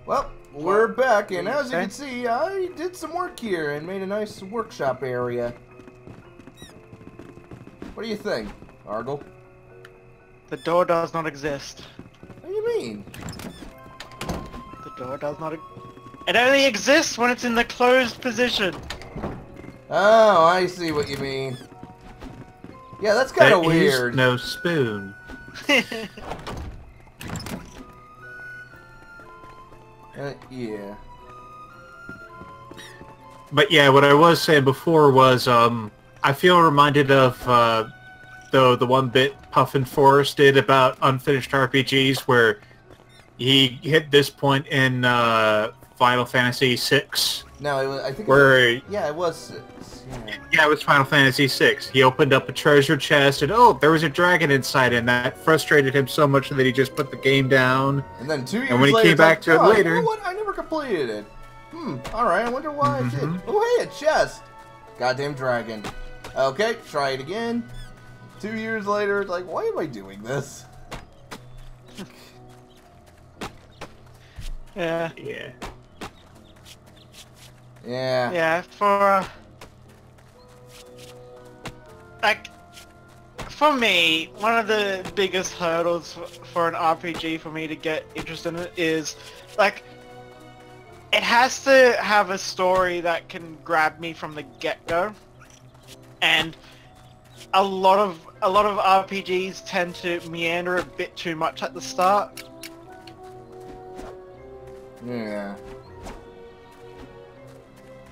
Well, we're back, and as you can see, I did some work here and made a nice workshop area. What do you think, Argle? The door does not exist. What do you mean? The door does not. It only exists when it's in the closed position. Oh, I see what you mean. Yeah, that's kind of weird. There is no spoon. Yeah. But yeah, what I was saying before was, I feel reminded of the one bit Puffin Forrest did about unfinished RPGs, where he hit this point in Final Fantasy VI. No, it was, I think. Yeah, it was 6. Yeah, it was Final Fantasy VI. He opened up a treasure chest, and oh, there was a dragon inside, and that frustrated him so much that he just put the game down. And then 2 years and when he later, came back to it later, you know what? I never completed it. Alright, I wonder why I did. Oh, hey, a chest! Goddamn dragon. Okay, try it again. 2 years later, it's like, why am I doing this? Yeah. yeah. Yeah. Yeah, for like, for me, one of the biggest hurdles for an RPG for me to get interested in it is, like, it has to have a story that can grab me from the get-go, and a lot of RPGs tend to meander a bit too much at the start. Yeah.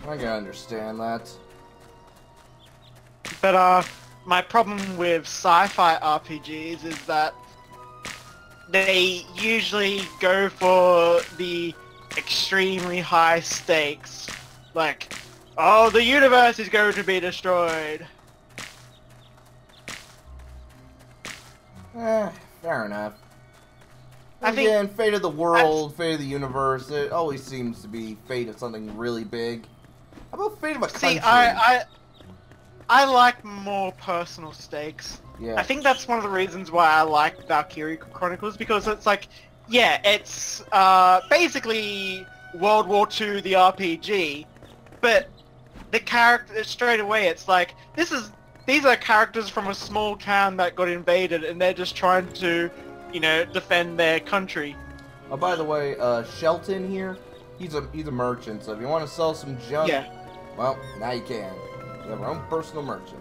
I can understand that. But my problem with sci-fi RPGs is that they usually go for the extremely high stakes. Like, oh, the universe is going to be destroyed. Fair enough. I think- Again, fate of the world, fate of the universe, it always seems to be fate of something really big. How about fate of a country? See, I like more personal stakes. Yeah. I think that's one of the reasons why I like Valkyrie Chronicles, because it's like, yeah, it's basically World War II the RPG, but the character straight away it's like these are characters from a small town that got invaded and they're just trying to, you know, defend their country. Oh, by the way, Shelton here, he's a merchant, so if you want to sell some junk, Yeah. well, now you can. You have our own personal merchant.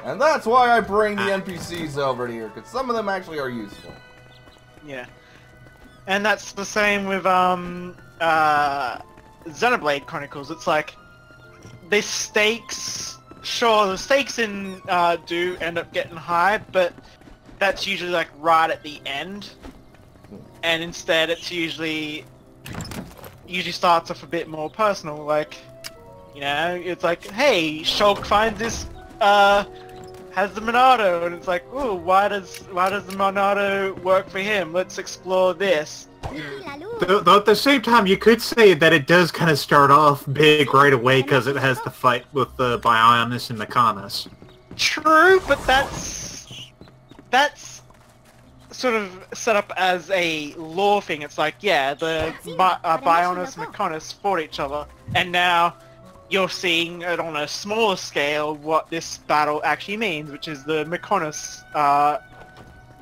And that's why I bring the NPCs over here, because some of them actually are useful. Yeah. And that's the same with Xenoblade Chronicles. It's like, the stakes, sure, the stakes in do end up getting high, but that's usually like right at the end. And instead it's usually starts off a bit more personal, like, you know, it's like, hey, Shulk finds this, has the Monado, and it's like, ooh, why does the Monado work for him? Let's explore this. Though at the same time, you could say that it does kind of start off big right away because it has the fight with the Bionis and Mechonis. True, but that's sort of set up as a lore thing. It's like, yeah, the Bionis and Mechonis fought each other, and now you're seeing it on a smaller scale what this battle actually means, which is the Mechonis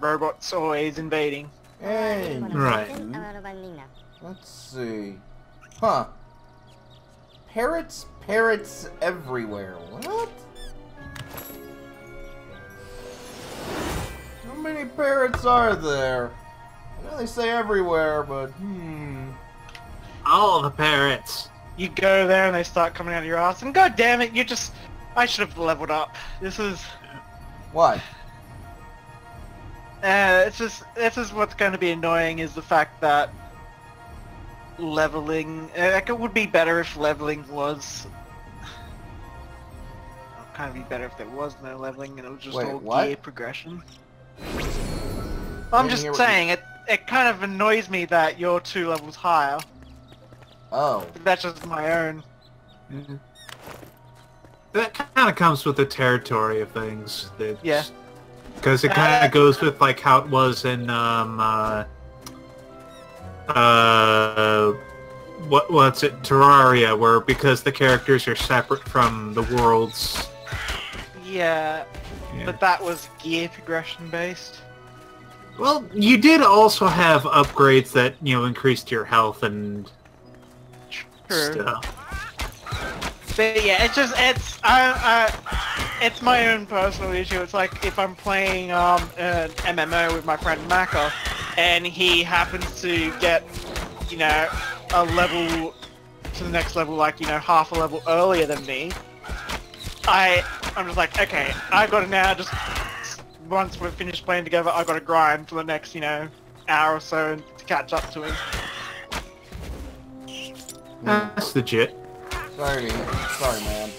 robots always invading. Hey, Right. let's see. Huh. Parrots everywhere. What? How many parrots are there? I know they say everywhere, but All the parrots. You go there and they start coming out of your ass, and god damn it, I should have leveled up. This is... What? This is what's going to be annoying, is the fact that leveling, like, it would be better if leveling was, it'd kind of be better if there was no leveling and it was just Wait, all what? gear progression. I'm just saying, it kind of annoys me that you're 2 levels higher. Oh. But that's just my own. That kind of comes with the territory of things. Yeah. Because it kind of goes with like how it was in what's it? Terraria, where because the characters are separate from the worlds. Yeah, but that was gear progression based. Well, you did also have upgrades that, you know, increased your health and stuff. But yeah, it's my own personal issue. It's like if I'm playing an MMO with my friend Maka, and he happens to get, you know, a level to the next level, like, you know, half a level earlier than me. I'm just like, okay, I gotta now just, once we're finished playing together, I gotta grind for the next, you know, hour or so to catch up to him. That's legit. Sorry, man.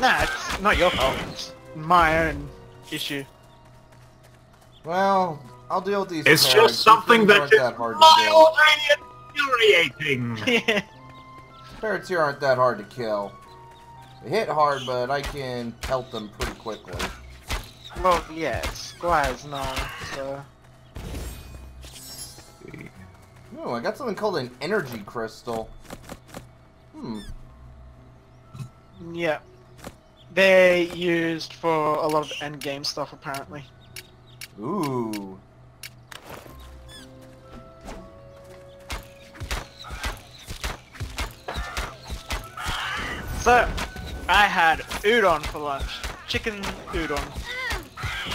Nah, it's not your fault. It's my own issue. Well, I'll deal with these. It's parrots. just something These things that aren't is hard to mildly infuriating. Yeah. kill. Parrots here aren't that hard to kill. They hit hard, but I can help them pretty quickly. Well, yeah, it's Squire's now, so... Ooh, I got something called an energy crystal. Yeah. They're used for a lot of endgame stuff, apparently. Ooh. So, I had udon for lunch. Chicken udon.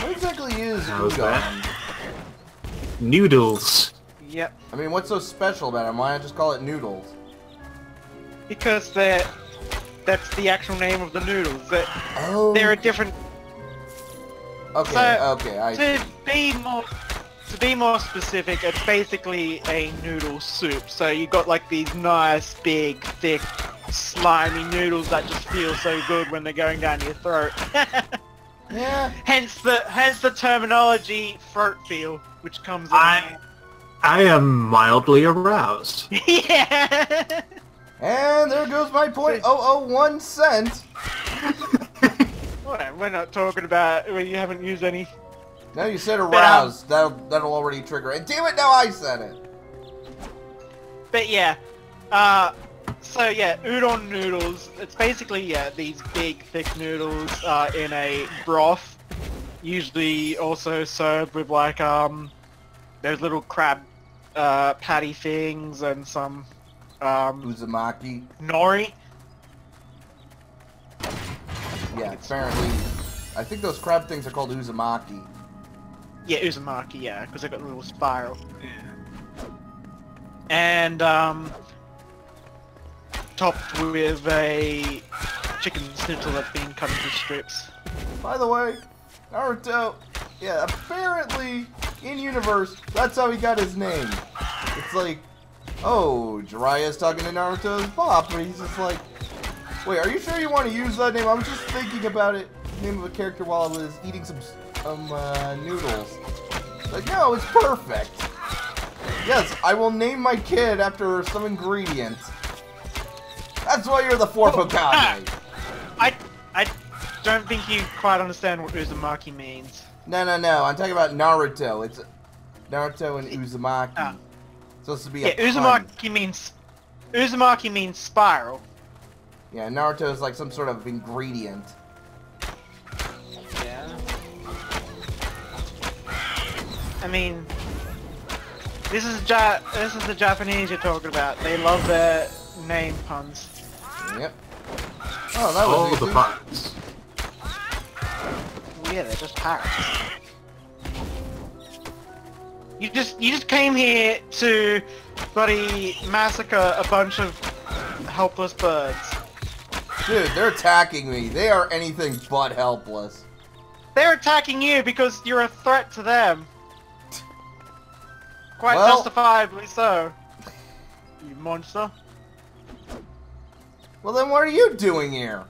What exactly is How's udon? that? Noodles. Yep. I mean, what's so special about it? Why not just call it noodles? Because that's the actual name of the noodles. Oh. They're a different... Okay, So, okay, I see. To be more specific, it's basically a noodle soup. So you got like these nice, big, thick, slimy noodles that just feel so good when they're going down your throat. Yeah. Hence the terminology throat feel, which comes in. I am mildly aroused. Yeah. And there goes my .001 Well, we're not talking about when you haven't used any. Now you said aroused. That'll already trigger it. Damn it! Now I said it. But yeah, so yeah, udon noodles. It's basically these big, thick noodles in a broth. Usually also served with like those little crab patty things and some Uzumaki. nori. Yeah, apparently. I think those crab things are called uzumaki. Yeah, uzumaki. Yeah, because they've got a little spiral. And topped with a chicken schnitzel that's been cut into strips. By the way, Naruto, yeah, apparently, in universe, that's how he got his name. It's like, oh, Jiraiya's talking to Naruto's pop, but he's just like, wait, are you sure you want to use that name? I was just thinking about it, name of a character while I was eating some noodles. Like, no, it's perfect. Yes, I will name my kid after some ingredient. That's why you're the fourth Hokage. I don't think you quite understand what Uzumaki means. No, I'm talking about Naruto. It's Naruto and Uzumaki. It's supposed to be a pun. Uzumaki means spiral. Yeah, Naruto is like some sort of ingredient. Yeah. I mean, this is the Japanese you're talking about. They love their name puns. Yep. Oh, that was easy. The puns. Yeah, they're just parrots. You just came here to bloody massacre a bunch of helpless birds. Dude, they're attacking me. They are anything but helpless. They're attacking you because you're a threat to them. Quite Well, justifiably so. You monster. Well, then what are you doing here?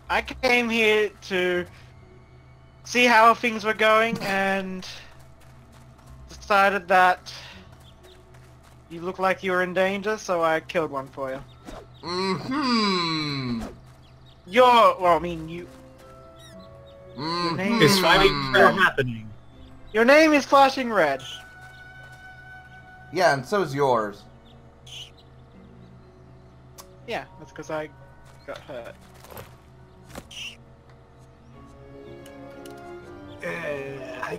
I came here to see how things were going and decided that you look like you were in danger, so I killed one for you. Mm-hmm. Your name It's finally happening. Your name is flashing red. Yeah, and so is yours. Yeah, that's because I got hurt.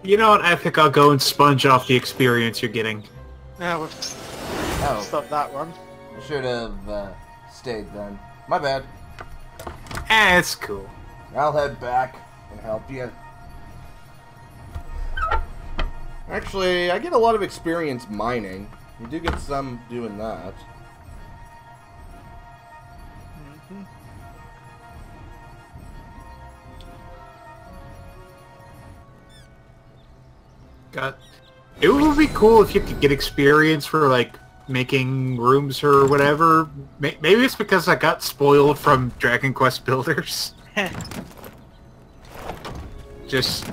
You know what? I think I'll go and sponge off the experience you're getting. No, we've Oh, stopped that one. I should have stayed then. My bad. It's cool. I'll head back and help you. Actually, I get a lot of experience mining. You do get some doing that. Mm-hmm. It would be cool if you could get experience for like making rooms or whatever. Maybe it's because I got spoiled from Dragon Quest Builders. Just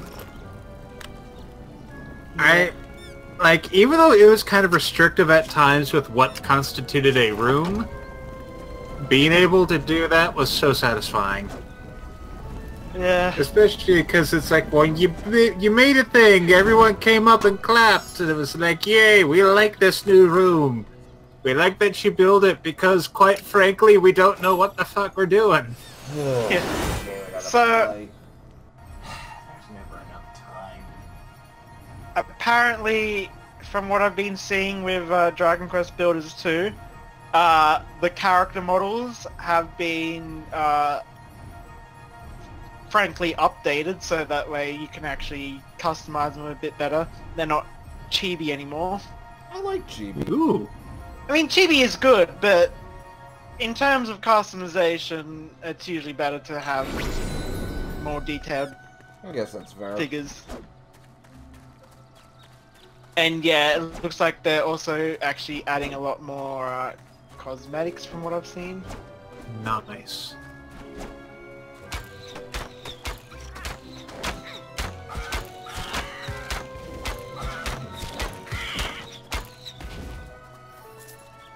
even though it was kind of restrictive at times with what constituted a room, being able to do that was so satisfying. Yeah. Especially because it's like when you made a thing, everyone came up and clapped, and it was like, yay, we like this new room. We like that you build it because, quite frankly, we don't know what the fuck we're doing. Yeah. So, there's never enough time. apparently, from what I've been seeing with Dragon Quest Builders 2, the character models have been, frankly, updated so that way you can actually customize them a bit better. They're not chibi anymore. I like Chibi. Ooh. I mean, chibi is good, but in terms of customization, it's usually better to have more detailed I guess that's fair. figures. And yeah, it looks like they're also actually adding a lot more cosmetics from what I've seen. Nice.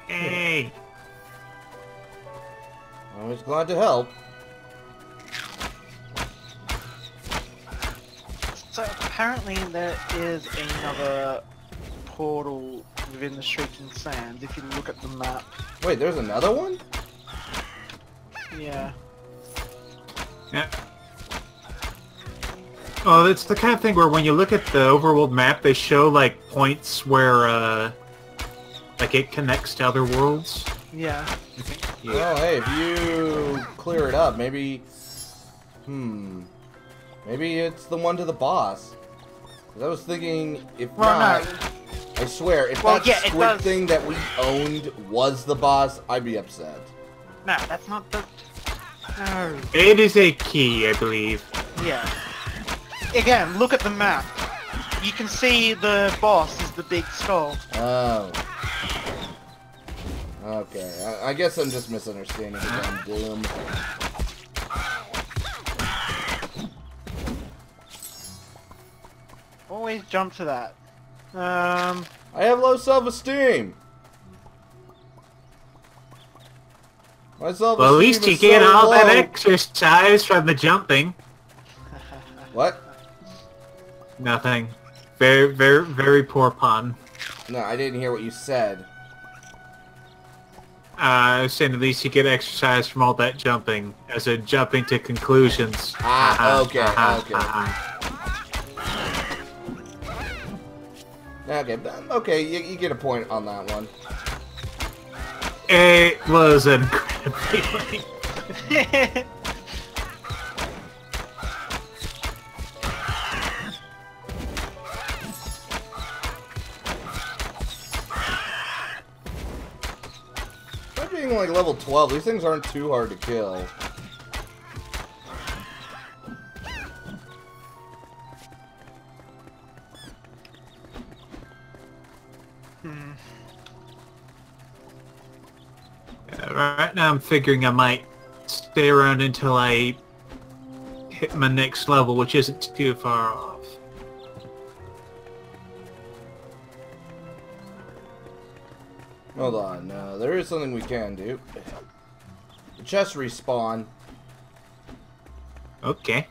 Hey! Always glad to help. So apparently there is another portal within the Shrieking Sands if you look at the map. Wait, there's another one? Yeah. Yeah. Well, it's the kind of thing where when you look at the overworld map, they show like points where like it connects to other worlds. Yeah. Yeah. Well, hey, if you clear it up, maybe... Maybe it's the one to the boss. 'Cause I was thinking, if not... No. I swear, if Well, that yeah, it squid does. thing that we owned was the boss, I'd be upset. No, that's not the... No. It is a key, I believe. Yeah. Again, look at the map. You can see the boss is the big skull. Oh. Okay, I guess I'm just misunderstanding the damn Doom. Always jump to that. I have low self-esteem. My self-esteem Well, at least you is get so all that low. exercise from the jumping. What? Nothing. Very, very, very poor pun. No, I didn't hear what you said. I was saying at least you get exercise from all that jumping, as in jumping to conclusions. Ah, okay, okay. Okay, you get a point on that one. It was incredibly lame. By being like level 12, these things aren't too hard to kill. Right now I'm figuring I might stay around until I hit my next level, which isn't too far off. Hold on, there is something we can do. The chest respawn. Okay.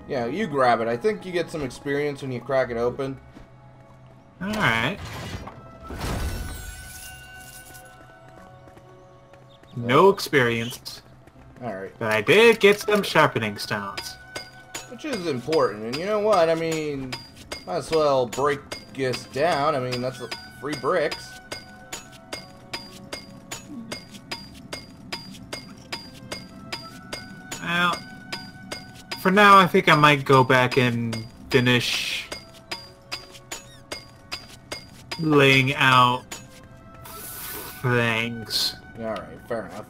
Yeah, you grab it. I think you get some experience when you crack it open. Alright. No experience. Alright. But I did get some sharpening stones. Which is important. And you know what? I mean, might as well break this down. I mean, that's free bricks. Well, for now, I think I might go back and finish laying out things. Alright, fair enough.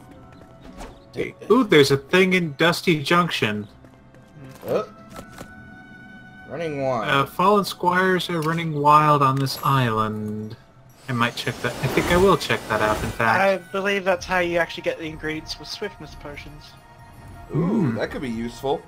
Ooh, there's a thing in Dusty Junction. Oh. Running wild. Fallen squires are running wild on this island. I might check that. I think I will check that out, in fact. I believe that's how you actually get the ingredients for swiftness potions. Ooh, that could be useful.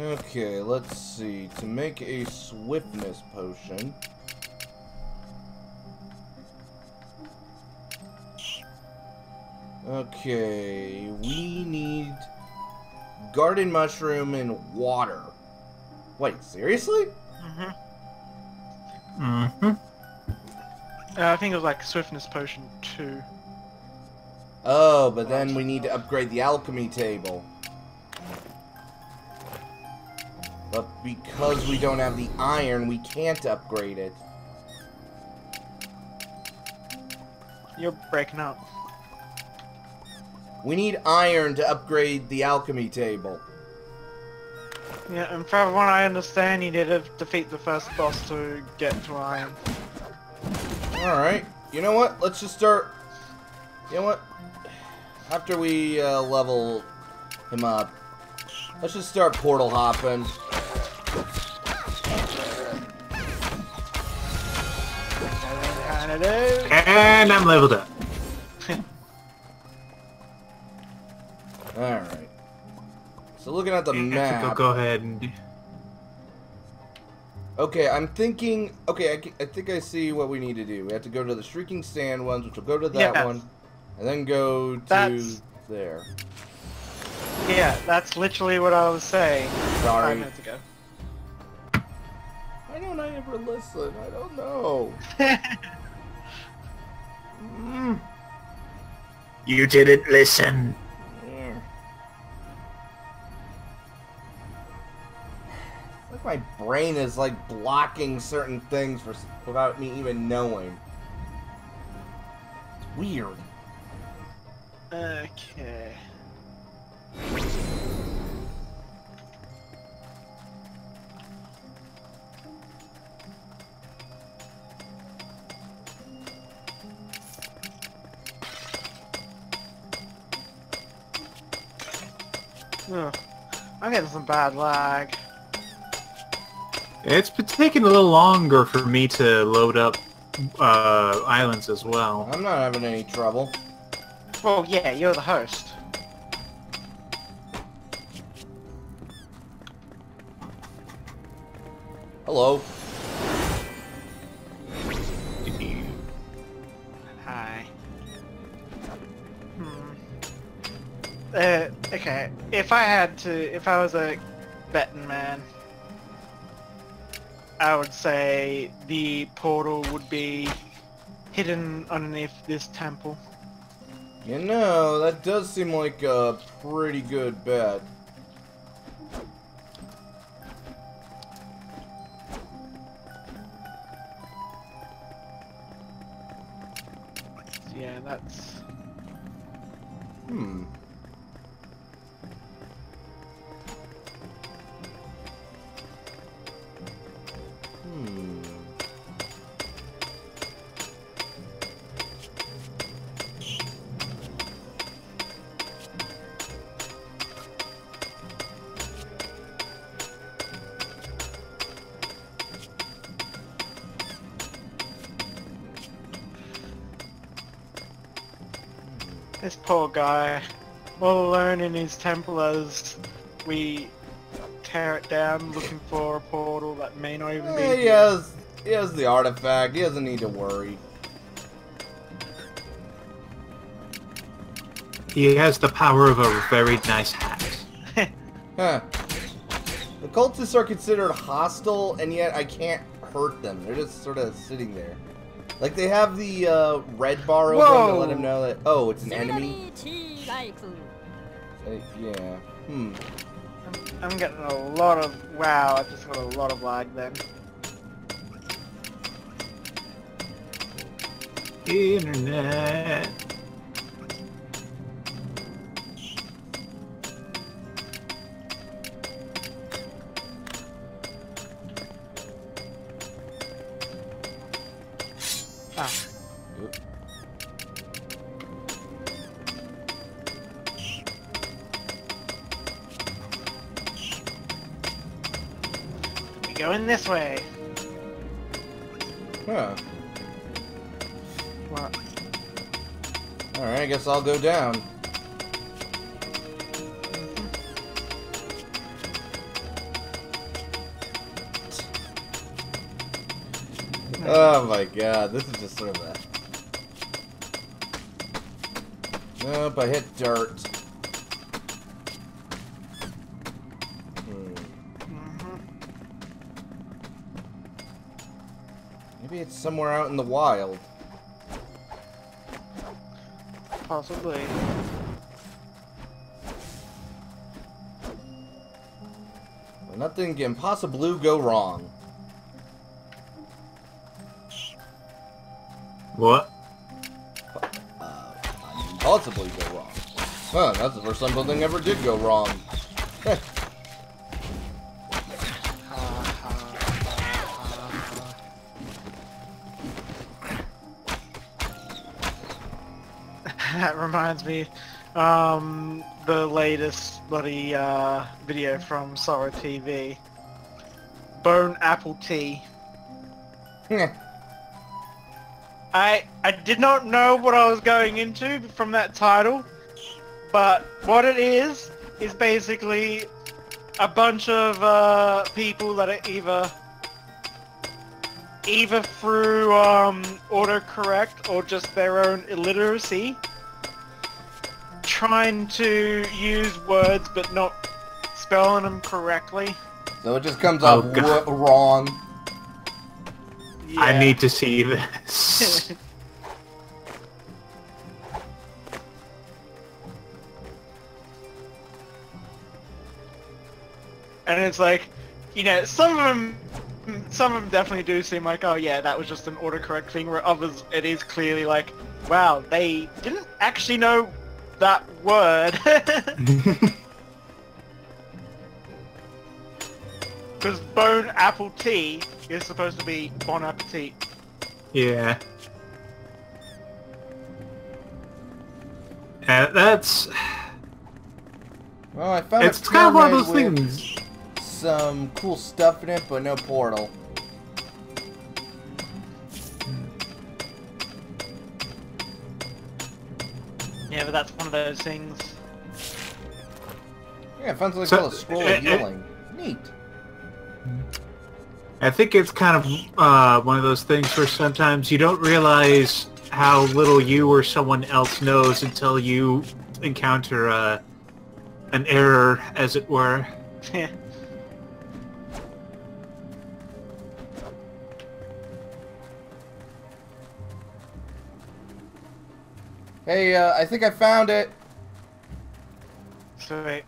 Okay, let's see. To make a swiftness potion. Okay, we need garden mushroom and water. Wait, seriously? I think it was like swiftness potion 2. Oh, but then we need to upgrade the alchemy table. But because we don't have the iron, we can't upgrade it. You're breaking up. We need iron to upgrade the alchemy table. Yeah, and from what I understand, you need to defeat the first boss to get to iron. Alright. You know what? Let's just start... You know what? After we level him up, let's just start portal hopping. And I'm leveled up. Alright. So looking at the I think map... I'll go ahead and... Okay, I'm thinking... Okay, I think I see what we need to do. We have to go to the Shrieking Sand ones, which will go to that one. And then go to there. Yeah, that's literally what I was saying. Sorry. 5 minutes ago. Why don't I ever listen? I don't know. You didn't listen. It's like my brain is like blocking certain things without me even knowing. It's weird. Okay. Ugh. I'm getting some bad lag. It's been taking a little longer for me to load up islands as well. I'm not having any trouble. Well, yeah, you're the host. Hello. Hi. Okay. If I was a betting man, I would say the portal would be hidden underneath this temple. You know, that does seem like a pretty good bet. Yeah, that's... Hmm. This poor guy, all alone in his temple as we tear it down, looking for a portal that may not even be He here. has the artifact. He doesn't need to worry. He has the power of a very nice hat. Huh. The cultists are considered hostile, and yet I can't hurt them. They're just sort of sitting there. Like, they have the red bar over them to let them know that, oh, it's an enemy. Yeah. I'm getting a lot of... Wow, I just got a lot of lag then. Internet. Ah. We going this way. Huh. What? Alright, I guess I'll go down. Oh my god, this is just sort of a... Nope, I hit dirt. Maybe it's somewhere out in the wild. Possibly. Well, nothing can possibly go wrong. What? Possibly go wrong. Huh, that's the first time something ever did go wrong. That reminds me, the latest bloody video from Sorrow TV. Bone apple tea. I did not know what I was going into from that title, but what it is basically a bunch of people that are either through autocorrect or just their own illiteracy, trying to use words but not spelling them correctly. So it just comes out wrong. I Yeah. need to see this. And it's like, you know, some of them definitely do seem like, oh yeah, that was just an autocorrect thing, where others, it is clearly like, wow, they didn't actually know that word. Because bone apple tea is supposed to be bon appetit. Yeah. That's... Well, I found It's kind of one of those pyramid with things. some cool stuff in it, but no portal. Yeah, but that's one of those things. Yeah, I found something So, called a scroll of healing. Neat. I think it's kind of one of those things where sometimes you don't realize how little you or someone else knows until you encounter an error, as it were. Yeah. Hey, I think I found it. Sweet.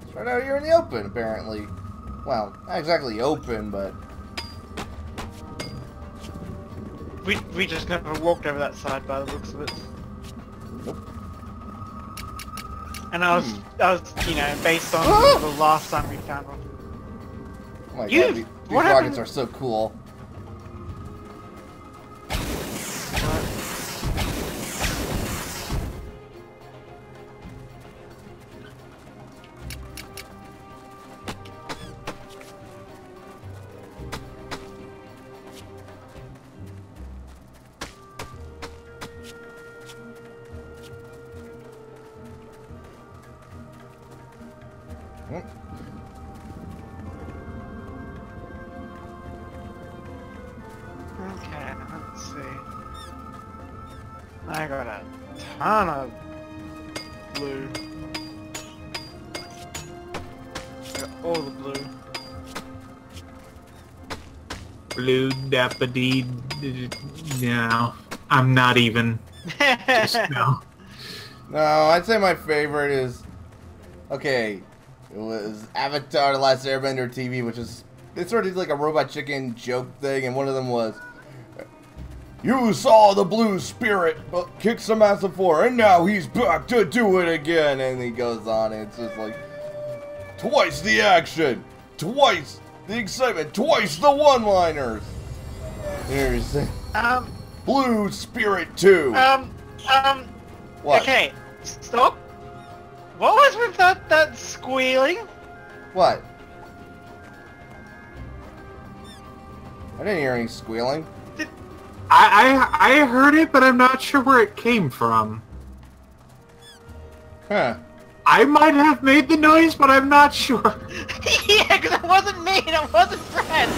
It's right out here in the open, apparently. Well, not exactly open, but... We just never walked over that side by the looks of it. Nope. And I was, you know, based on the last time we found one. Oh my You- god, these what rockets happened? are so cool. Okay, let's see. I got a ton of blue. Got all the blue. Blue dappity. No, I'm not even. Just no. No, I'd say my favorite is... Okay, it was Avatar: The Last Airbender TV, which is... They sort of did like a Robot Chicken joke thing, and one of them was... You saw the blue spirit kick some ass before, and now he's back to do it again. And he goes on, and it's just like... Twice the action! Twice the excitement! Twice the one-liners! Here's... Blue Spirit 2! What? Okay, stop. What was with that squealing? What? I didn't hear any squealing. I heard it, but I'm not sure where it came from. Huh. I might have made the noise, but I'm not sure. Yeah, because it wasn't me and it wasn't Fred.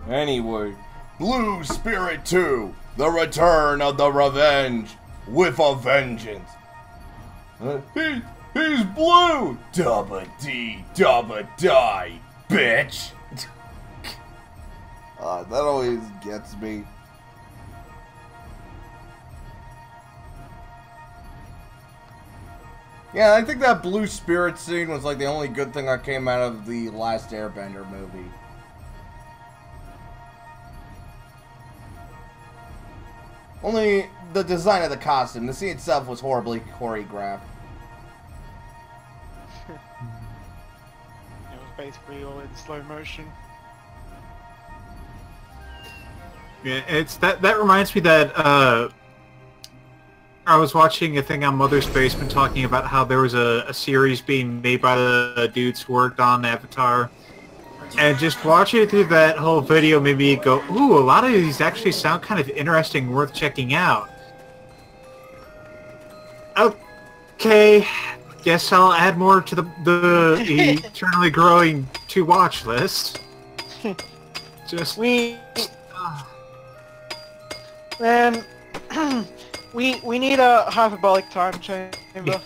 Anyway, Blue Spirit 2, The Return of the Revenge, with a Vengeance. He's blue! Dubba dee, dubba die, bitch! That always gets me. Yeah, I think that Blue Spirit scene was like the only good thing that came out of the last Airbender movie. Only the design of the costume. The scene itself was horribly choreographed. It was basically all in slow motion. Yeah, it's that reminds me that I was watching a thing on Mother's Basement talking about how there was a series being made by the dudes who worked on Avatar. And just watching through that whole video made me go, ooh, a lot of these actually sound kind of interesting, worth checking out. Okay, guess I'll add more to the eternally growing to-watch list. Just... Man, we need a hyperbolic time chamber.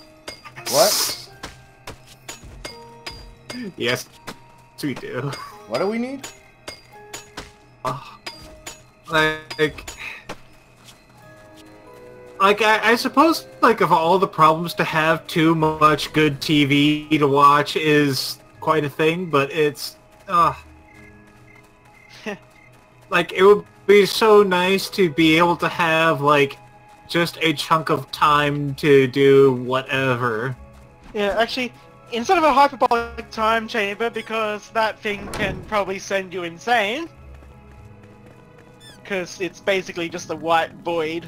What? Yes, we do. What do we need? Like I suppose, like, of all the problems to have too much good TV to watch is quite a thing, but it's, like, it would be so nice to be able to have, like, just a chunk of time to do whatever. Yeah, actually, instead of a hyperbolic time chamber, because that thing can probably send you insane, because it's basically just a white void.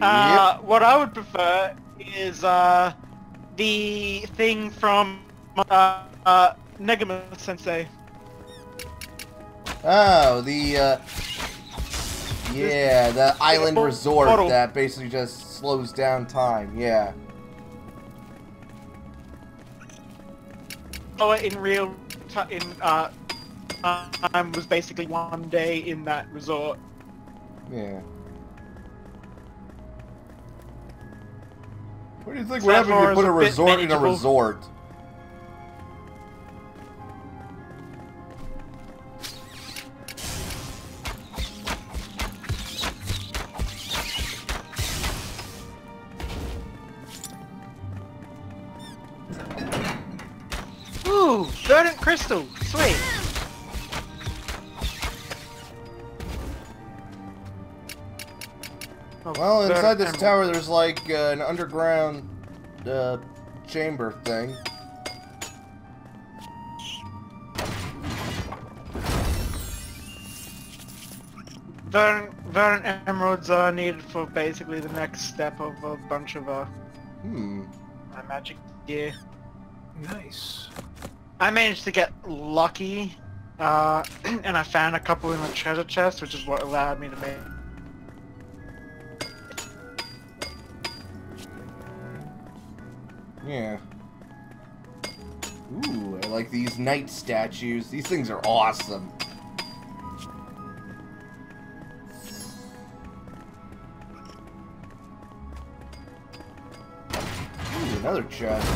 Yep. What I would prefer is the thing from Negama Sensei. Oh, the yeah, the island resort Bottle. that basically just slows down time. Yeah. Oh, in real time was basically one day in that resort. Yeah. What do you think So would happen if far you put as a a bit resort in a manageable. resort? Ooh, verdant crystal, sweet. Oh, Well, inside verdant this emerald. tower, there's like an underground chamber thing. Verdant emeralds are needed for basically the next step of a bunch of my magic gear. Nice. I managed to get lucky, and I found a couple in the treasure chest, which is what allowed me to make. Yeah. Ooh, I like these knight statues. These things are awesome. another chest.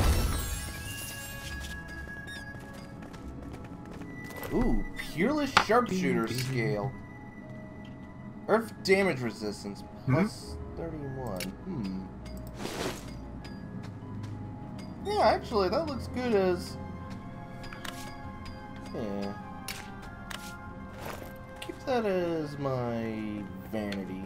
Ooh, Peerless Sharpshooter scale. Earth damage resistance plus 31. Yeah, actually, that looks good as... Yeah. Keep that as my vanity.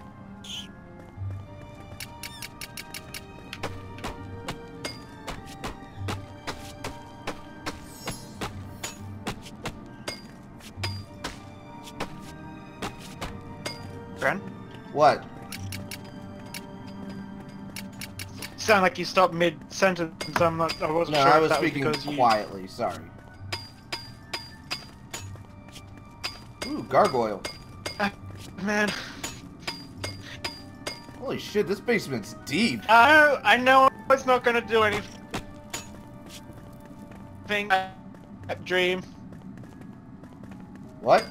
Bren? What? Sound like you stopped mid-sentence. I wasn't No, sure I if was that speaking was because you... quietly, sorry. Ooh, gargoyle. Man. Holy shit, this basement's deep. I know it's not gonna do anything. Dream. What?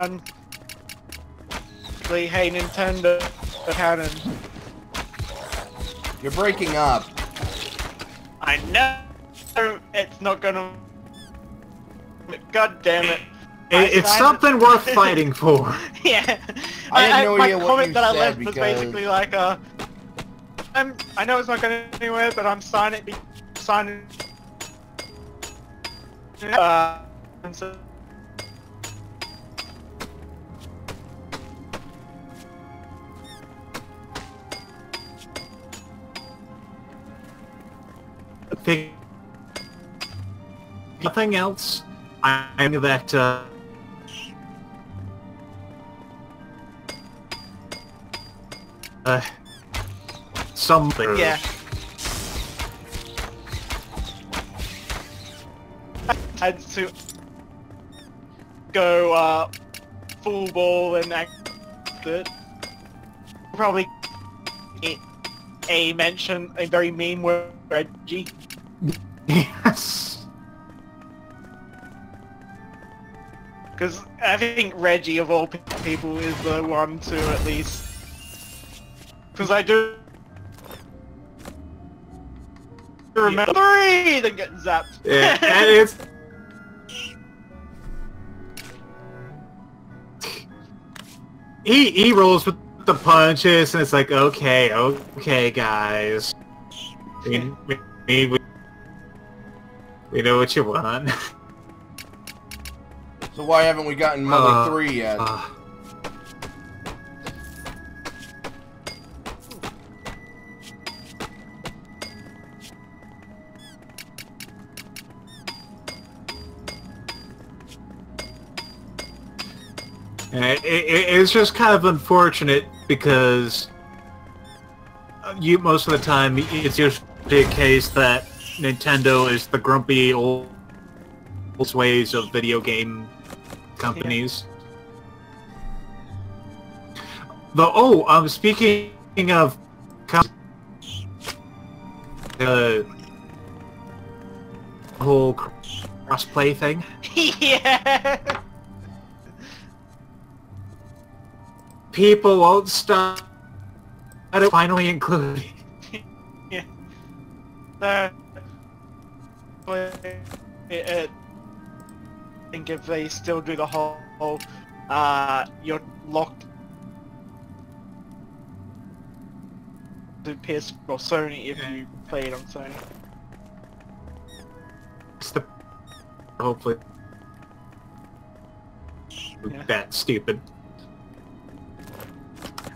And hey Nintendo canon. You're breaking up. I know it's not gonna. God damn it! It's something worth fighting for. Yeah. I had no idea my what comment you that I said left was because... basically like I know it's not going anywhere, but I'm signing. And so, I think nothing else. I knew that something. yeah. I had to go full ball and act it. Probably a mention, a very mean word, Reggie. Yes. Because I think Reggie, of all people, is the one to at least... Because I do remember 3 that get zapped. Yeah, and it's... He rolls with the punches, and it's like, okay, guys. We know what you want. So why haven't we gotten Mother 3 yet? It's just kind of unfortunate because most of the time it's usually a case that Nintendo is the grumpy old ways of video game companies. Yeah. Speaking of the whole crossplay thing. Yeah. People won't stop at it finally including. Yeah. I think if they still do the whole, you're locked to PS or Sony if you play it on Sony. It's the hopefully that stupid.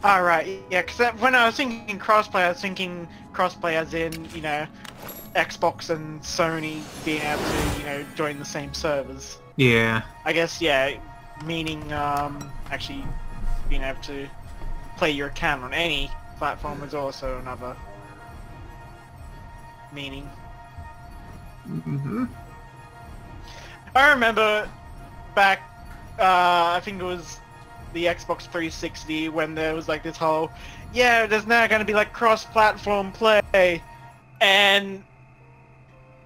Alright, yeah, because when I was thinking crossplay, I was thinking crossplay as in, you know, Xbox and Sony being able to, you know, join the same servers. Yeah. I guess, yeah, meaning, actually being able to play your account on any platform is also another meaning. Mm-hmm. I remember back, I think it was the Xbox 360 when there was like this whole, yeah, there's now going to be like cross-platform play, and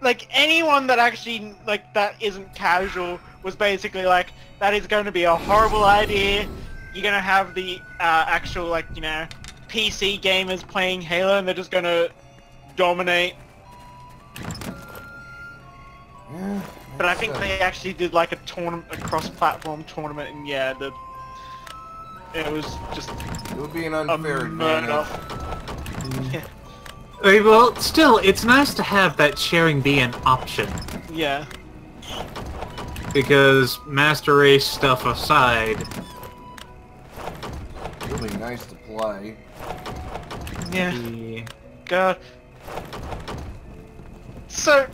like anyone that actually like that isn't casual was basically like, that is going to be a horrible idea. you're gonna have the actual, like, you know, PC gamers playing Halo, and they're just gonna dominate. Yeah, But I think they actually did like a tournament, a cross-platform tournament, and yeah, it was just it would be an a unfair murder. advantage. Yeah. Okay, well, still, it's nice to have that sharing be an option. Yeah. Because Master Race stuff aside... It'll be nice to play. Yeah. the- God. So,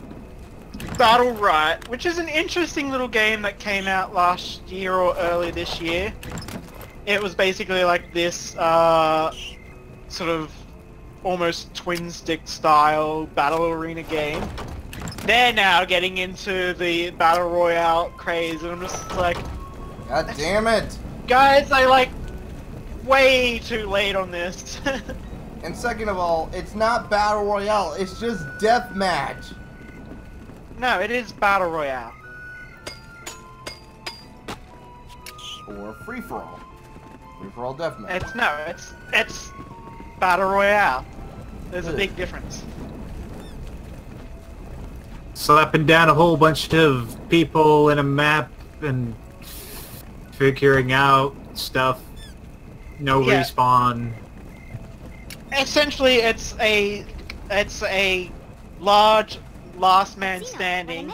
Battle Right, which is an interesting little game that came out last year or early this year. It was basically like this sort of almost twin stick style battle arena game. They're now getting into the battle royale craze, and I'm just like, God damn it! guys, I like way too late on this. And second of all, it's not battle royale. It's just deathmatch. No, it is battle royale. Or free for all. Free for all deathmatch. It's battle royale. There's a big difference. Slapping down a whole bunch of people in a map and figuring out stuff. No Yeah. respawn. Essentially, it's a large last man standing,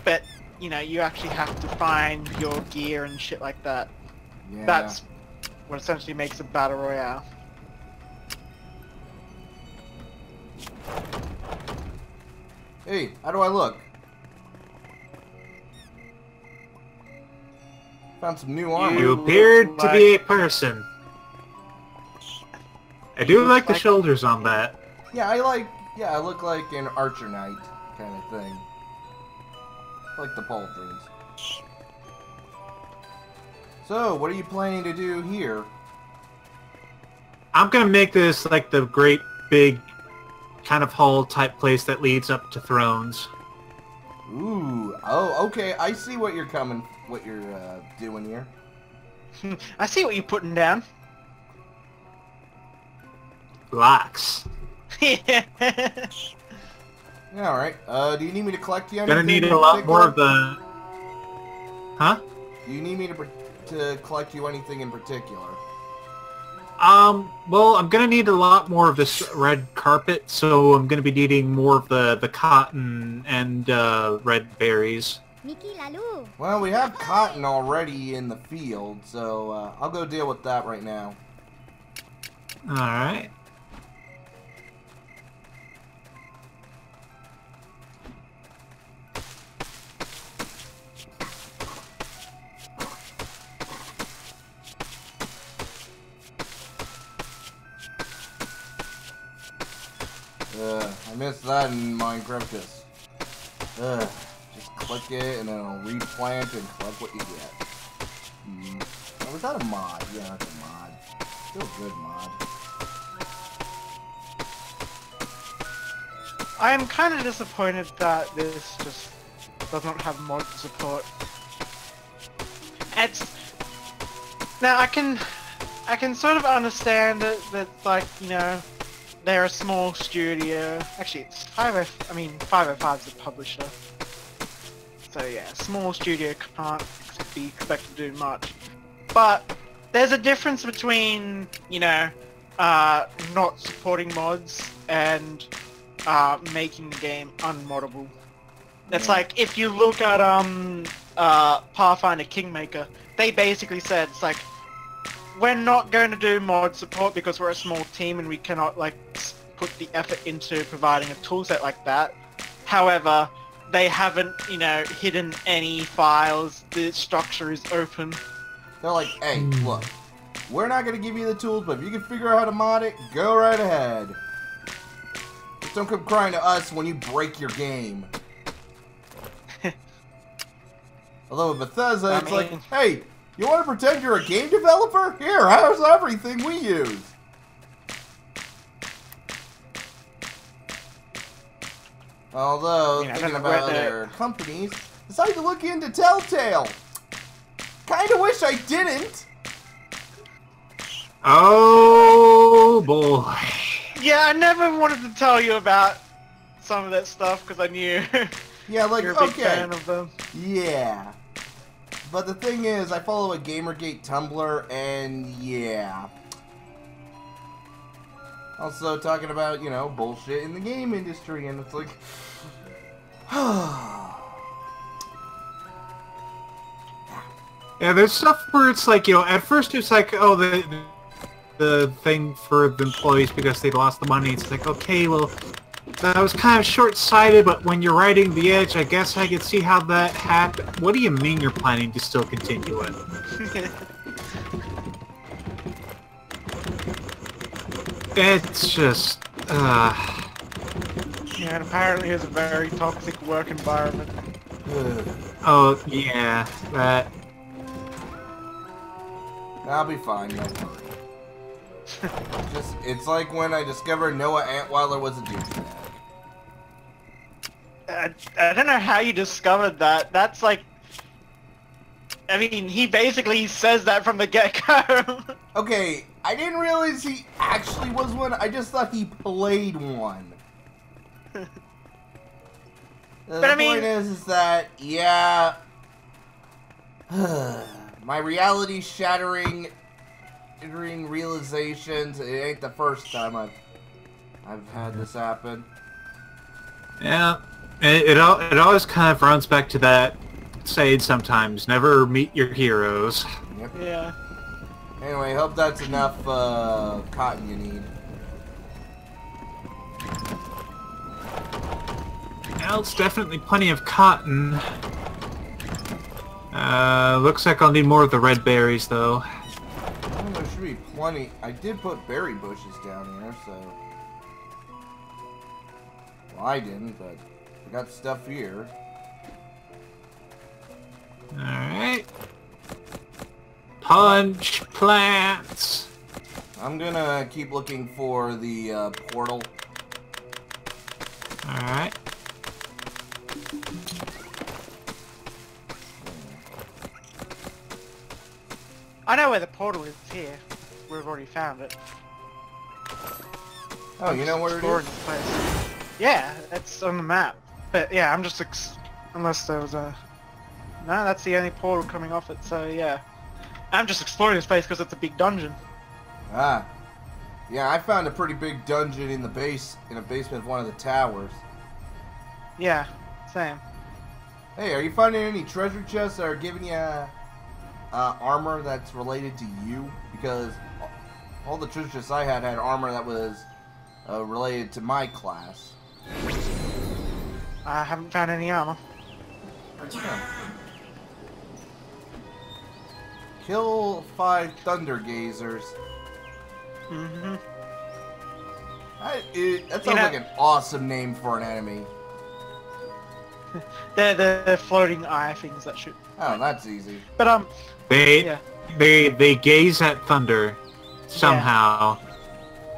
but you know, you actually have to find your gear and shit like that. Yeah. That's what essentially makes a battle royale. Hey, how do I look? Found some new armor. You look appeared to like- be a person. I do look like the like- shoulders on that. Yeah, I look like an archer knight kind of thing. Like the pauldrons. So, what are you planning to do here? I'm gonna make this like the great big kind of hall type place that leads up to thrones. Ooh, oh, okay, I see what you're doing here. I see what you're putting down. Blocks. Yeah. Yeah, alright. Do you need me to collect you anything? Gonna need in a lot more particular? of the... Huh? Do you need me to collect you anything in particular? Well, I'm gonna need a lot more of this red carpet, so I'm gonna be needing more of the cotton and, red berries. Well, we have cotton already in the field, so, I'll go deal with that right now. Alright. I missed that in Minecraft, just click it and then it'll replant and collect what you get. Oh, was that a mod? Yeah, that's a mod. Still a good mod. I am kind of disappointed that this just does not have mod support. It's now I can sort of understand that like, you know, they're a small studio. Actually, it's 505 is the publisher. So yeah, small studio can't be expected to do much. But there's a difference between, you know, not supporting mods and making the game unmoddable. It's like, if you look at Pathfinder Kingmaker, they basically said, it's like, we're not going to do mod support because we're a small team and we cannot like put the effort into providing a toolset like that. However, they haven't, you know, hidden any files. The structure is open. They're like, hey, look, we're not going to give you the tools, but if you can figure out how to mod it, go right ahead. Just don't come crying to us when you break your game. Although with Bethesda, it's like, hey, you want to pretend you're a game developer? Here, here's everything we use. Although, Yeah, thinking that's about what other companies, decided to look into Telltale. Kinda wish I didn't. Oh boy. Yeah, I never wanted to tell you about some of that stuff because I knew Yeah, like, you're a big okay. fan of them. Yeah. But the thing is, I follow a Gamergate Tumblr, and yeah. Also talking about, you know, bullshit in the game industry, and it's like... Yeah, there's stuff where it's like, you know, at first it's like, oh, the thing for the employees because they lost the money. It's like, okay, well, that was kind of short-sighted, but when you're riding the edge, I guess I could see how that happened. What do you mean you're planning to still continue it? It's just, Yeah, and apparently it's a very toxic work environment. oh, yeah, that... I'll be fine, don't worry. Just, it's like when I discovered Noah Antweiler was a douchebag. I don't know how you discovered that. That's like... I mean, he basically says that from the get-go. Okay, I didn't realize he actually was one. I just thought he played one. The I mean- point is that, yeah... my reality-shattering realizations, it ain't the first time I've had this happen. Yeah, it always kind of runs back to that saying sometimes, never meet your heroes. Yep. Yeah. Anyway, hope that's enough cotton you need. Well, it's definitely plenty of cotton. Looks like I'll need more of the red berries, though. Oh, there should be plenty. I did put berry bushes down here, so... Well, I didn't, but I got stuff here. Alright. Punch plants! I'm gonna keep looking for the portal. Alright. I know where the portal is here. We've already found it. Oh, you know where it Exploring is? the place. Yeah, it's on the map. But yeah, I'm just unless there was a... No, that's the only portal coming off it, so yeah. I'm just exploring this place because it's a big dungeon. Ah. Yeah, I found a pretty big dungeon in the basement of one of the towers. Yeah, same. Hey, are you finding any treasure chests that are giving you armor that's related to you? Because all the treasure chests I had armor that was related to my class. I haven't found any armor. Yeah. Kill 5 Thunder Gazers. Mm-hmm. That sounds like an awesome name for an enemy. They're the floating eye things that shoot. Oh, that's easy. But They gaze at thunder somehow,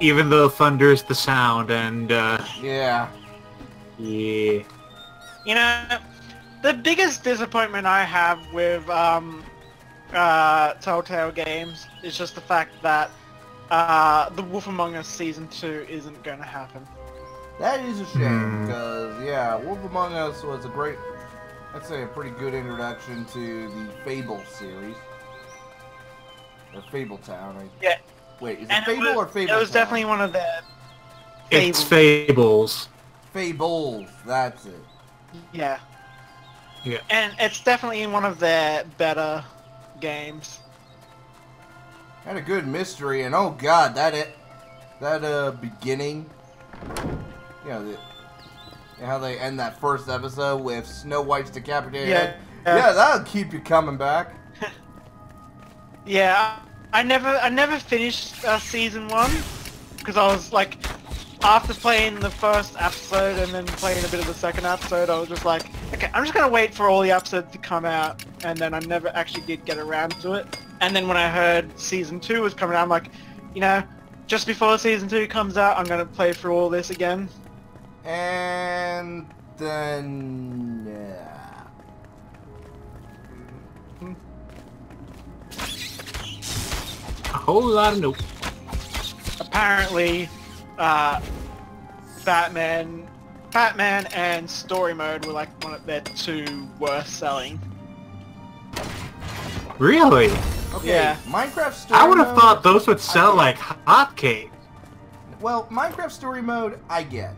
even though thunder is the sound, and Yeah. yeah. you know, the biggest disappointment I have with Telltale games is just the fact that The Wolf Among Us Season 2 isn't going to happen. That is a shame, because, yeah, Wolf Among Us was a great, I'd say a pretty good introduction to the Fable series. Or Fable Town. Yeah. Wait, is it Fable or Fable It was Town? definitely one of the It's Fables. Fables, that's it. Yeah. Yeah. And it's definitely one of their better games. Had a good mystery, and oh god, that beginning, you know, how they end that first episode with Snow White's decapitated head. Yeah, that'll keep you coming back. Yeah, I never finished Season 1, because I was like, after playing the first episode and then playing a bit of the second episode, I was just like, okay, I'm just gonna wait for all the episodes to come out, and then I never actually did get around to it. And then when I heard Season 2 was coming out, I'm like, you know, just before Season 2 comes out, I'm gonna play through all this again. And then, A whole lot of nope. apparently, Batman and Story Mode were like one of their two worst selling. Really? Okay, Yeah. Minecraft Story I would have Mode, thought those would sell like hotcakes. Well, Minecraft Story Mode, I get.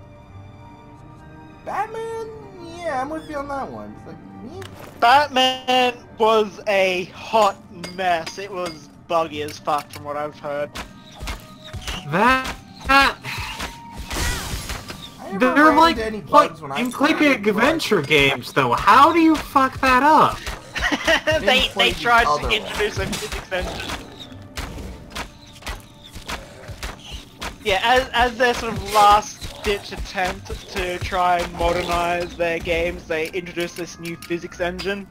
Batman, yeah, I'm with you on that one. It's like, me? Batman was a hot mess. It was buggy as fuck from what I've heard. That I never they're ran like into any bugs when I in played click it, but adventure games though. How do you fuck that up? they play the tried other to one. introduce a physics engine. Yeah, as their sort of last-ditch attempt to try and modernize their games, they introduced this new physics engine,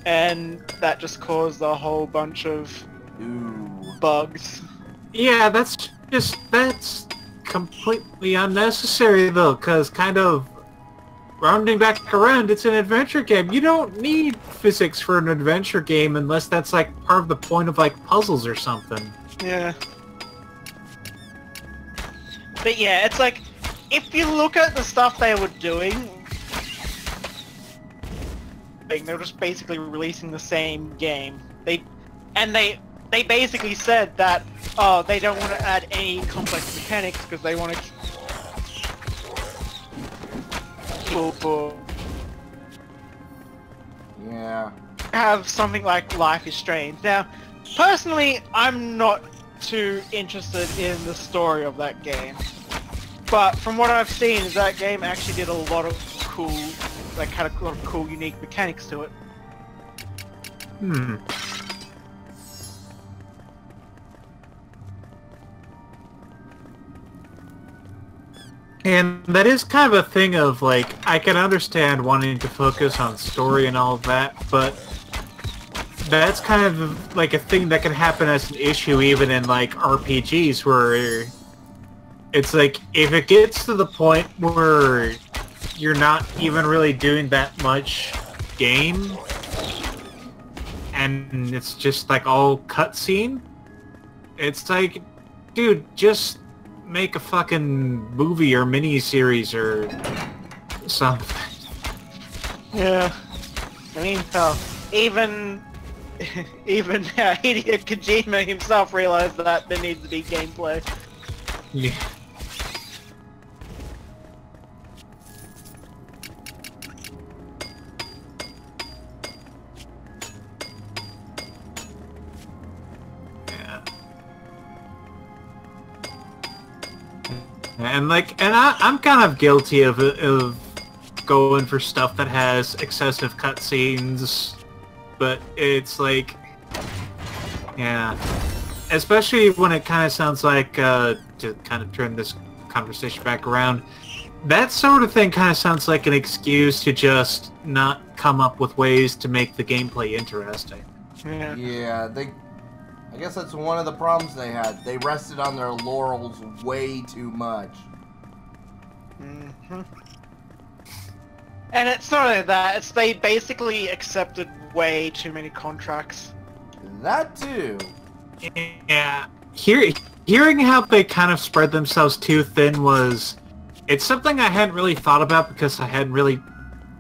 and that just caused a whole bunch of Ooh. bugs. Yeah, that's completely unnecessary though, because kind of rounding back around, it's an adventure game. You don't need physics for an adventure game unless that's like part of the point of like puzzles or something. Yeah. But yeah, it's like, if you look at the stuff they were doing, they were just basically releasing the same game. They basically said that, oh, they don't want to add any complex mechanics because they want to Yeah. have something like Life is Strange. Now, personally, I'm not too interested in the story of that game. But from what I've seen, is that game actually did a lot of cool, like had a lot of cool, unique mechanics to it. Hmm. And that is kind of a thing of, like, I can understand wanting to focus on story and all of that, but that's kind of like a thing that can happen as an issue even in, like, RPGs, where it's like, if it gets to the point where you're not even really doing that much game, and it's just, like, all cutscene, it's like, dude, just make a fucking movie or mini-series or something. Yeah. I mean, hell, even Hideo Kojima himself realized that there needs to be gameplay. Yeah. And like, I'm kind of guilty of going for stuff that has excessive cutscenes, but it's like, yeah, especially when it kind of sounds like, to kind of turn this conversation back around, that sort of thing kind of sounds like an excuse to just not come up with ways to make the gameplay interesting. Yeah. Yeah, I guess that's one of the problems they had. They rested on their laurels way too much. Mm-hmm. And it's not only that, it's they basically accepted way too many contracts. That too. Yeah, hearing how they kind of spread themselves too thin it's something I hadn't really thought about because I hadn't really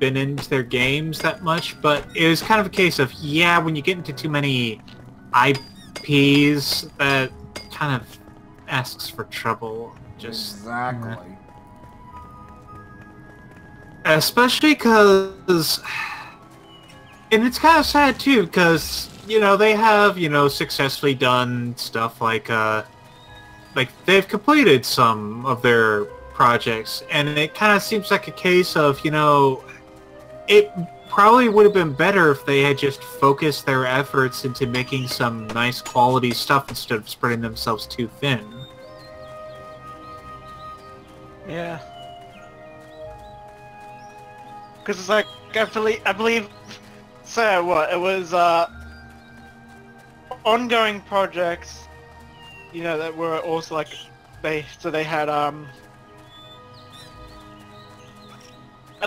been into their games that much, but it was kind of a case of, yeah, when you get into too many IPs, that kind of asks for trouble. Just Exactly. Especially because, and it's kind of sad too, because, you know, they have, you know, successfully done stuff like they've completed some of their projects, and it kind of seems like a case of, you know, it probably would have been better if they had just focused their efforts into making some nice quality stuff instead of spreading themselves too thin. Yeah. Because it's like, I believe, so what, it was, ongoing projects, you know, that were also like, they had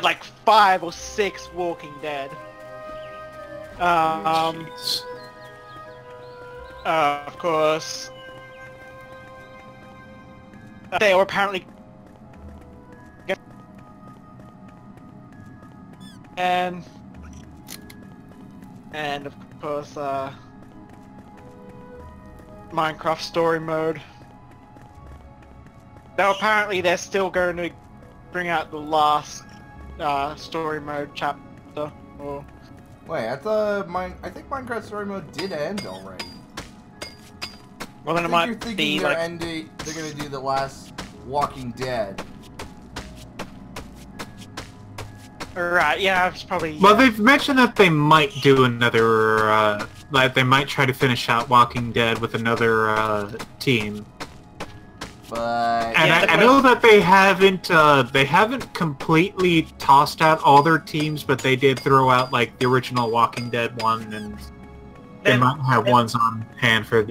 like 5 or 6 Walking Dead. Jeez. Of course, They were apparently... And of course, Minecraft story mode. Now apparently they're still going to bring out the last story mode chapter. Or... Wait, I think Minecraft story mode did end already. Well, then it you're might thinking be they're like... they're gonna do the last Walking Dead. Right, yeah, it's probably... Well, they've mentioned that they might do another, like they might try to finish out Walking Dead with another, team. But... And Yeah, I know that they haven't completely tossed out all their teams, but they did throw out, like, the original Walking Dead one, and they might have ones on hand for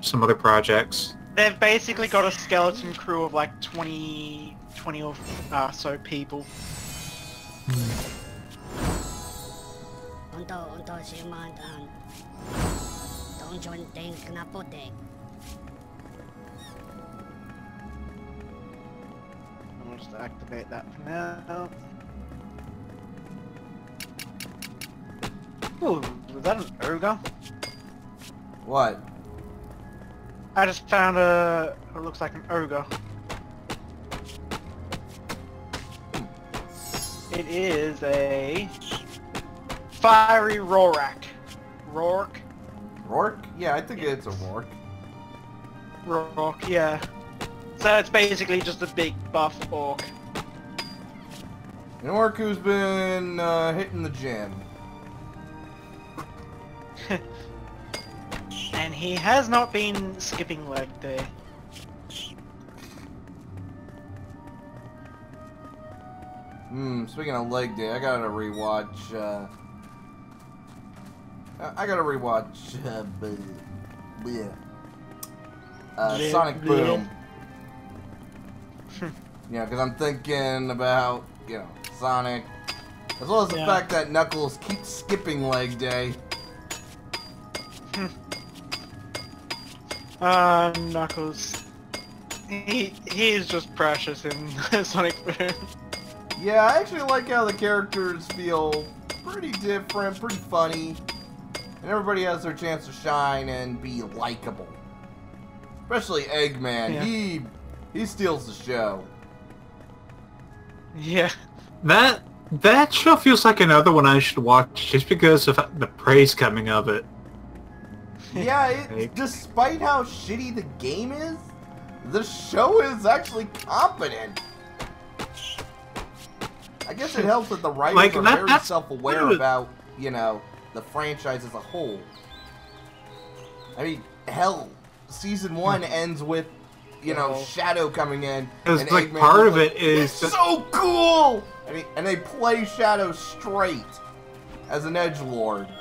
some other projects. They've basically got a skeleton crew of like 20 or so people. I'll just activate that for now. Ooh, was that an ogre? What? I just found it looks like an ogre. It is a fiery Rorak. Rourke? Rourke? Yeah, I think it's a Rourke. Rourke, yeah. So it's basically just a big buff orc. An orc who's been hitting the gym. And he has not been skipping leg day. Speaking of leg day, I gotta rewatch, Sonic Boom. Yeah, because I'm thinking about, Sonic, as well as the fact that Knuckles keeps skipping leg day. Knuckles. He is just precious in Sonic Boom. Yeah, I actually like how the characters feel pretty different, pretty funny, and everybody has their chance to shine and be likable. Especially Eggman. Yeah. He steals the show. Yeah. That show feels like another one I should watch just because of the praise coming of it. Yeah, despite how shitty the game is, the show is actually competent. I guess it helps that the writers are very self-aware about, the franchise as a whole. I mean, hell, season 1 ends with, Shadow coming in. Because, like, part of it is... so cool! I mean, and they play Shadow straight as an edgelord.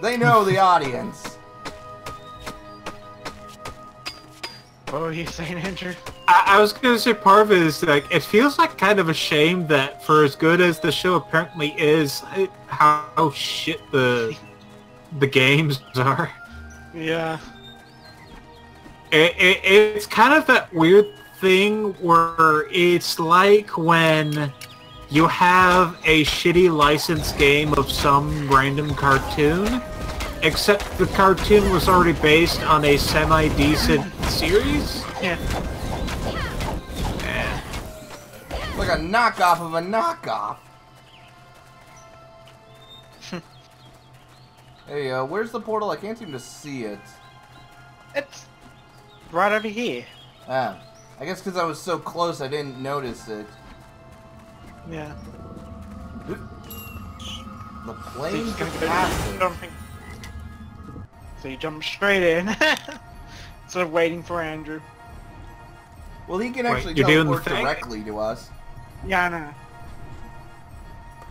They know the audience. What were you saying, Andrew? I was going to say part of it is, like, it feels like kind of a shame that for as good as the show apparently is, how shit the games are. Yeah. It's kind of that weird thing where it's like when you have a shitty licensed game of some random cartoon, except the cartoon was already based on a semi-decent series. Yeah. Like a knockoff of a knockoff. Hey, where's the portal? I can't seem to see it. It's right over here. Ah, I guess because I was so close I didn't notice it. Yeah. The plane capacity. So you jump straight in. Instead of waiting for Andrew. Well, he can actually you're doing the teleport thing? directly to us. Yeah, I know.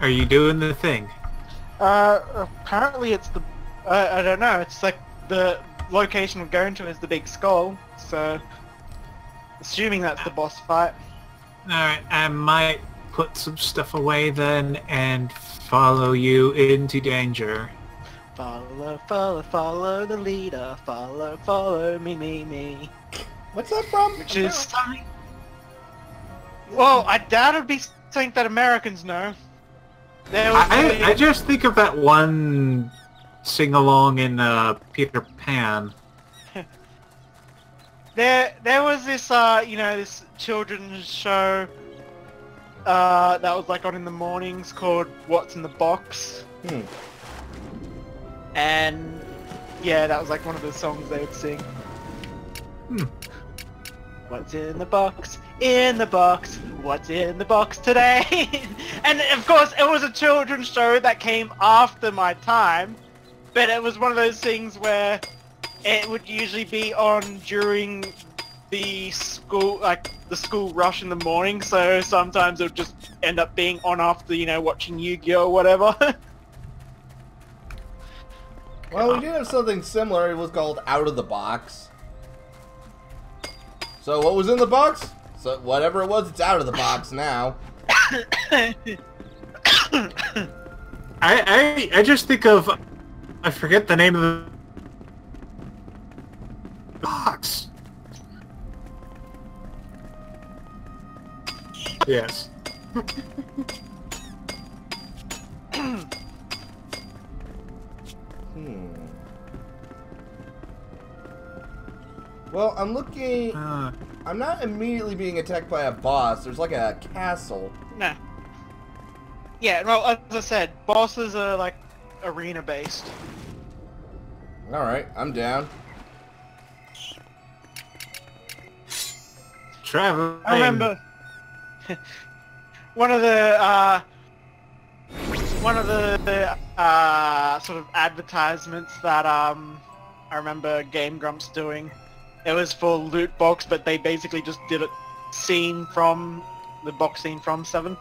Are you doing the thing? Apparently it's the... I don't know, it's like the location we're going to is the big skull, so... Assuming that's the boss fight. Alright, I might put some stuff away then and follow you into danger. Follow, follow, follow the leader. Follow, follow me, me, me. What's that from? which is something. Well, I doubt it'd be something that Americans know. I just think of that one sing-along in Peter Pan. There was this, this children's show that was like on in the mornings called What's in the Box. And yeah, that was like one of the songs they would sing. What's in the box? In the box. What's in the box today? And of course, it was a children's show that came after my time, but it was one of those things where it would usually be on during the school, like the school rush in the morning. So sometimes it would just end up being on after, watching Yu-Gi-Oh or whatever. Well, we did have something similar. It was called Out of the Box. So what was in the box? So whatever it was, it's out of the box now. I just think of, I forget the name of the box. Yes. Well, I'm looking... I'm not immediately being attacked by a boss. There's like a castle. Nah. Yeah, well, as I said, bosses are like arena-based. Alright, I'm down. Traveling. I remember one of the sort of advertisements that I remember Game Grumps doing. It was for loot box, but they basically just did it scene from the box scene from 7.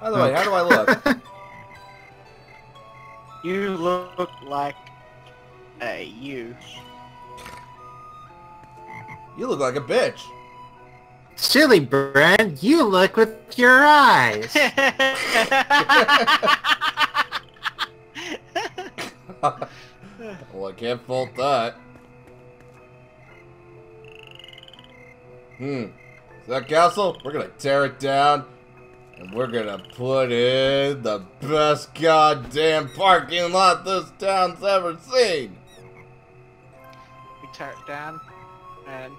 By the way, how do I look? You look like a you. You look like a bitch. Silly Brand, you look with your eyes. Well, I can't fault that. That castle, we're gonna tear it down, and we're gonna put in the best goddamn parking lot this town's ever seen. We tear it down and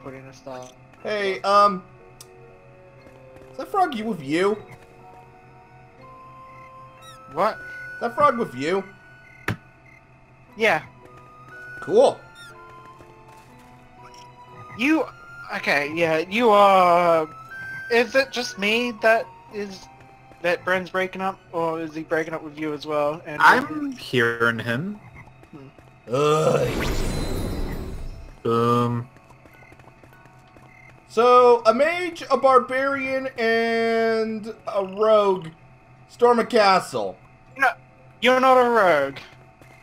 put in a stall. Hey, is that frog you with you? What? Is that frog with you? Yeah. Cool. You... Okay, yeah, you are... Is it just me that Bren's breaking up, or is he breaking up with you as well? And I'm hearing him. So, a mage, a barbarian, and a rogue storm a castle. No, you're not a rogue.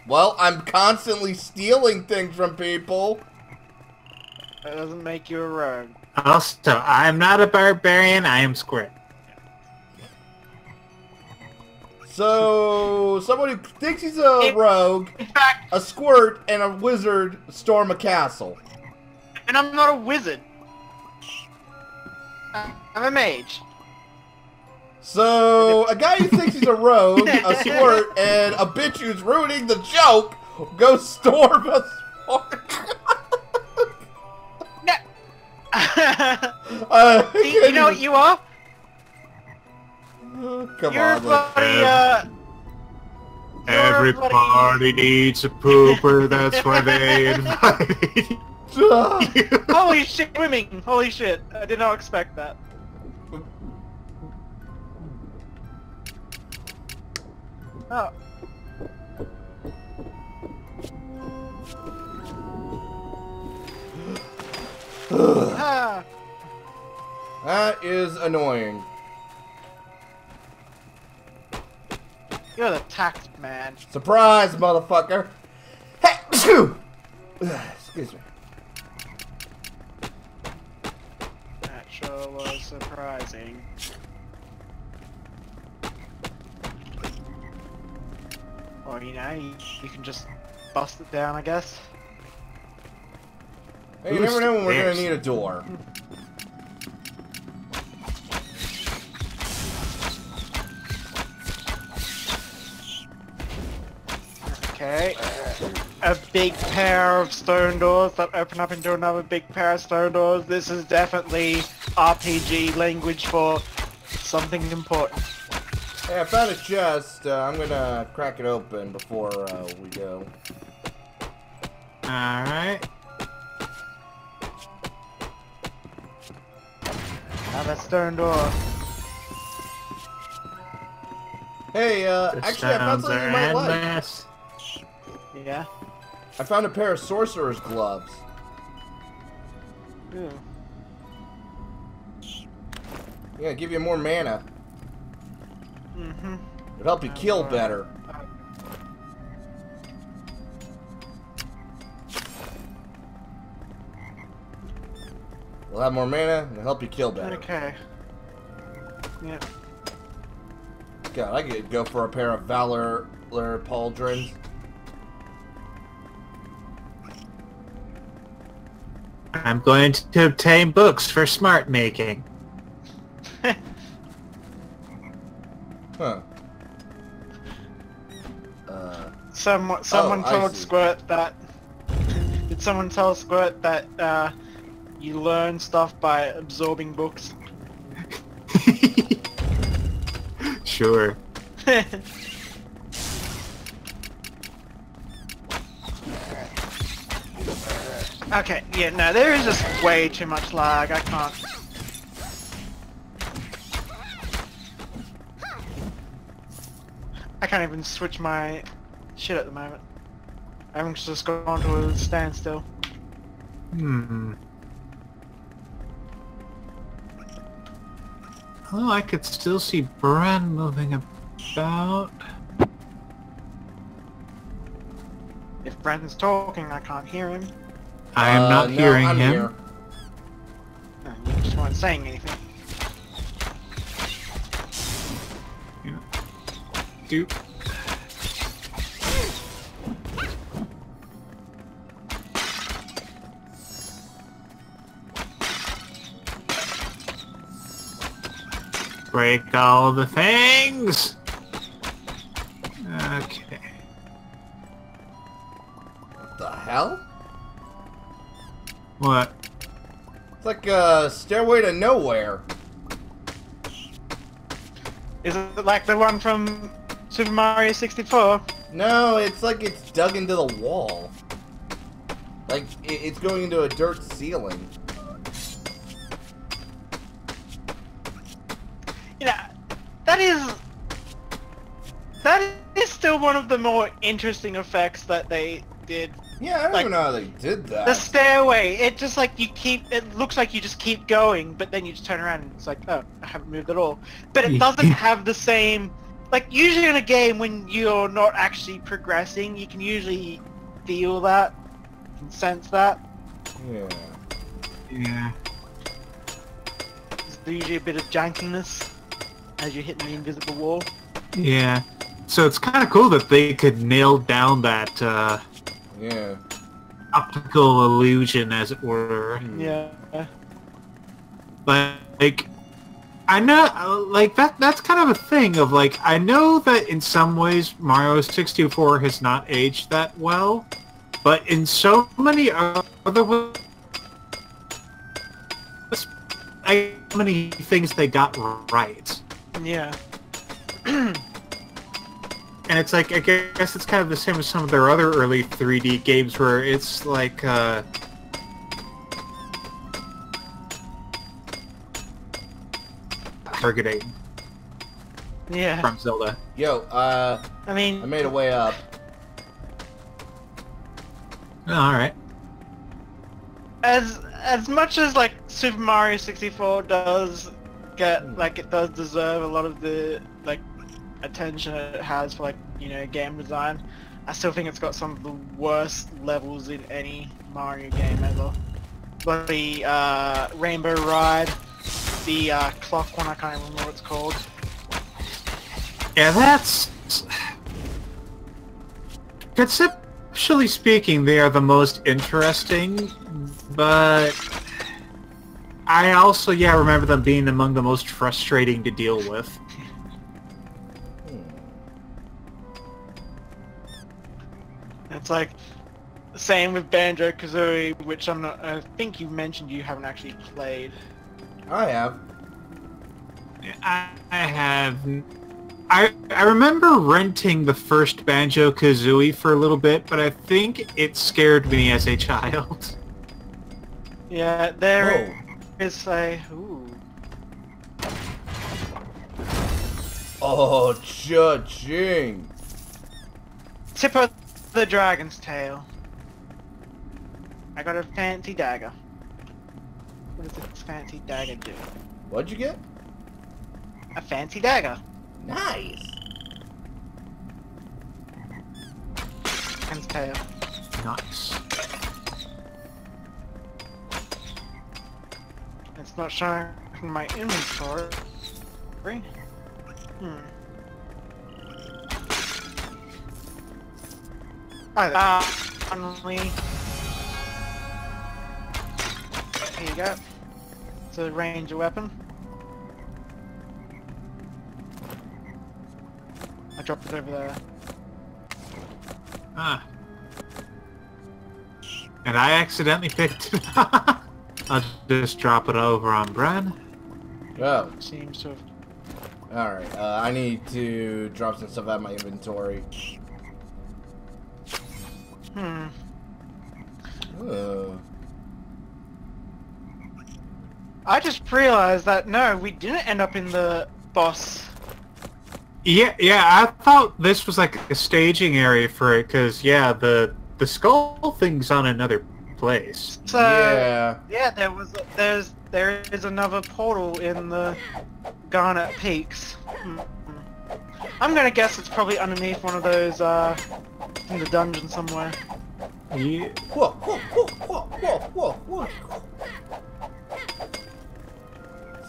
Well, I'm constantly stealing things from people. That doesn't make you a rogue. Also, I'm not a barbarian, I am Squirt. So, someone who thinks he's a rogue, In fact, a squirt, and a wizard storm a castle. and I'm not a wizard. I'm a mage. So, a guy who thinks he's a rogue, a squirt, and a bitch who's ruining the joke goes storm a squirt. You know what you are? Come You're a on, bloody, Everybody needs a pooper, that's why they invited you. Holy shit, swimming! Holy shit, I did not expect that. Oh. Ah. That is annoying. You're the tact man. Surprise, motherfucker! Hey, phew! Excuse me. That sure was surprising. Or, you know, you can just bust it down, I guess. Hey, you never know when we're gonna need a door. Okay. A big pair of stone doors that open up into another big pair of stone doors. This is definitely RPG language for something important. Hey, I found a chest. I'm gonna crack it open before we go. Alright. Another stone door. Hey, actually, I found something you might like. endless. Yeah. I found a pair of sorcerer's gloves. Ooh. Yeah, give you more mana. Mm-hmm. It'll help you kill better. We'll have more mana and it'll help you kill better. Okay. Yeah. God, I could go for a pair of Valor pauldrons. I'm going to obtain books for smart making. Huh. Someone I told see. Squirt that... Did someone tell Squirt that, you learn stuff by absorbing books? Sure. Okay, yeah, no, there is just way too much lag, I can't... I can't even switch my shit at the moment. Everything's just gone to a standstill. Hmm. Oh, I could still see Bran moving about. If Brandon's talking, I can't hear him. I am not no, hearing I'm him. Here. No, you just weren't saying anything. Doop. Break all the things! Okay. What the hell? What? It's like a stairway to nowhere. Is it like the one from Super Mario 64? No, it's like it's dug into the wall. Like, it's going into a dirt ceiling. You know, that is still one of the more interesting effects that they did. Yeah, I don't Like, even know how they did that. The stairway, it just like it looks like you just keep going, but then you just turn around and it's like, oh, I haven't moved at all. But it doesn't have the same, like usually in a game when you're not actually progressing, you can usually feel that, you can sense that. Yeah. Yeah. There's usually a bit of jankiness as you're hitting the invisible wall. Yeah. So it's kind of cool that they could nail down that, Yeah. optical illusion, as it were. Yeah. Like, I know, like, that's kind of a thing of, like, I know that in some ways Mario 64 has not aged that well, but in so many other ways, how many things they got right. Yeah. And it's like, I guess it's kind of the same as some of their other early 3D games where it's like, targeting Yeah. from Zelda. Yo, I I mean, made a way up. Oh, alright. as much as like Super Mario 64 does get like it does deserve a lot of the like attention it has for like, you know, game design, I still think it's got some of the worst levels in any Mario game ever. Like the Rainbow Ride, the clock one, I can't remember what it's called. Yeah, that's... conceptually speaking, they are the most interesting, but I also, yeah, remember them being among the most frustrating to deal with. It's like the same with Banjo-Kazooie, which I think you mentioned you haven't actually played. I have. I have... I remember renting the first Banjo-Kazooie for a little bit, but I think it scared me as a child. Yeah, there is a... Ooh. Oh, cha-ching. Tip of the dragon's tail. I got a fancy dagger. What does this fancy dagger do? What'd you get? A fancy dagger. Nice. Dragon's tail. Nice. It's not showing in my inventory. Finally. Here you go. It's a ranger weapon. I dropped it over there. Ah. And I accidentally picked it up. I'll just drop it over on Bren. Oh. Seems to have... Alright, I need to drop some stuff out of my inventory. I just realized that, no, we didn't end up in the boss. Yeah, I thought this was like a staging area for it, because, yeah, the skull thing's on another place. So, yeah, there is another portal in the Garnet Peaks. I'm gonna guess it's probably underneath one of those, in the dungeon somewhere. Yeah. Whoa, whoa, whoa, whoa, whoa, whoa.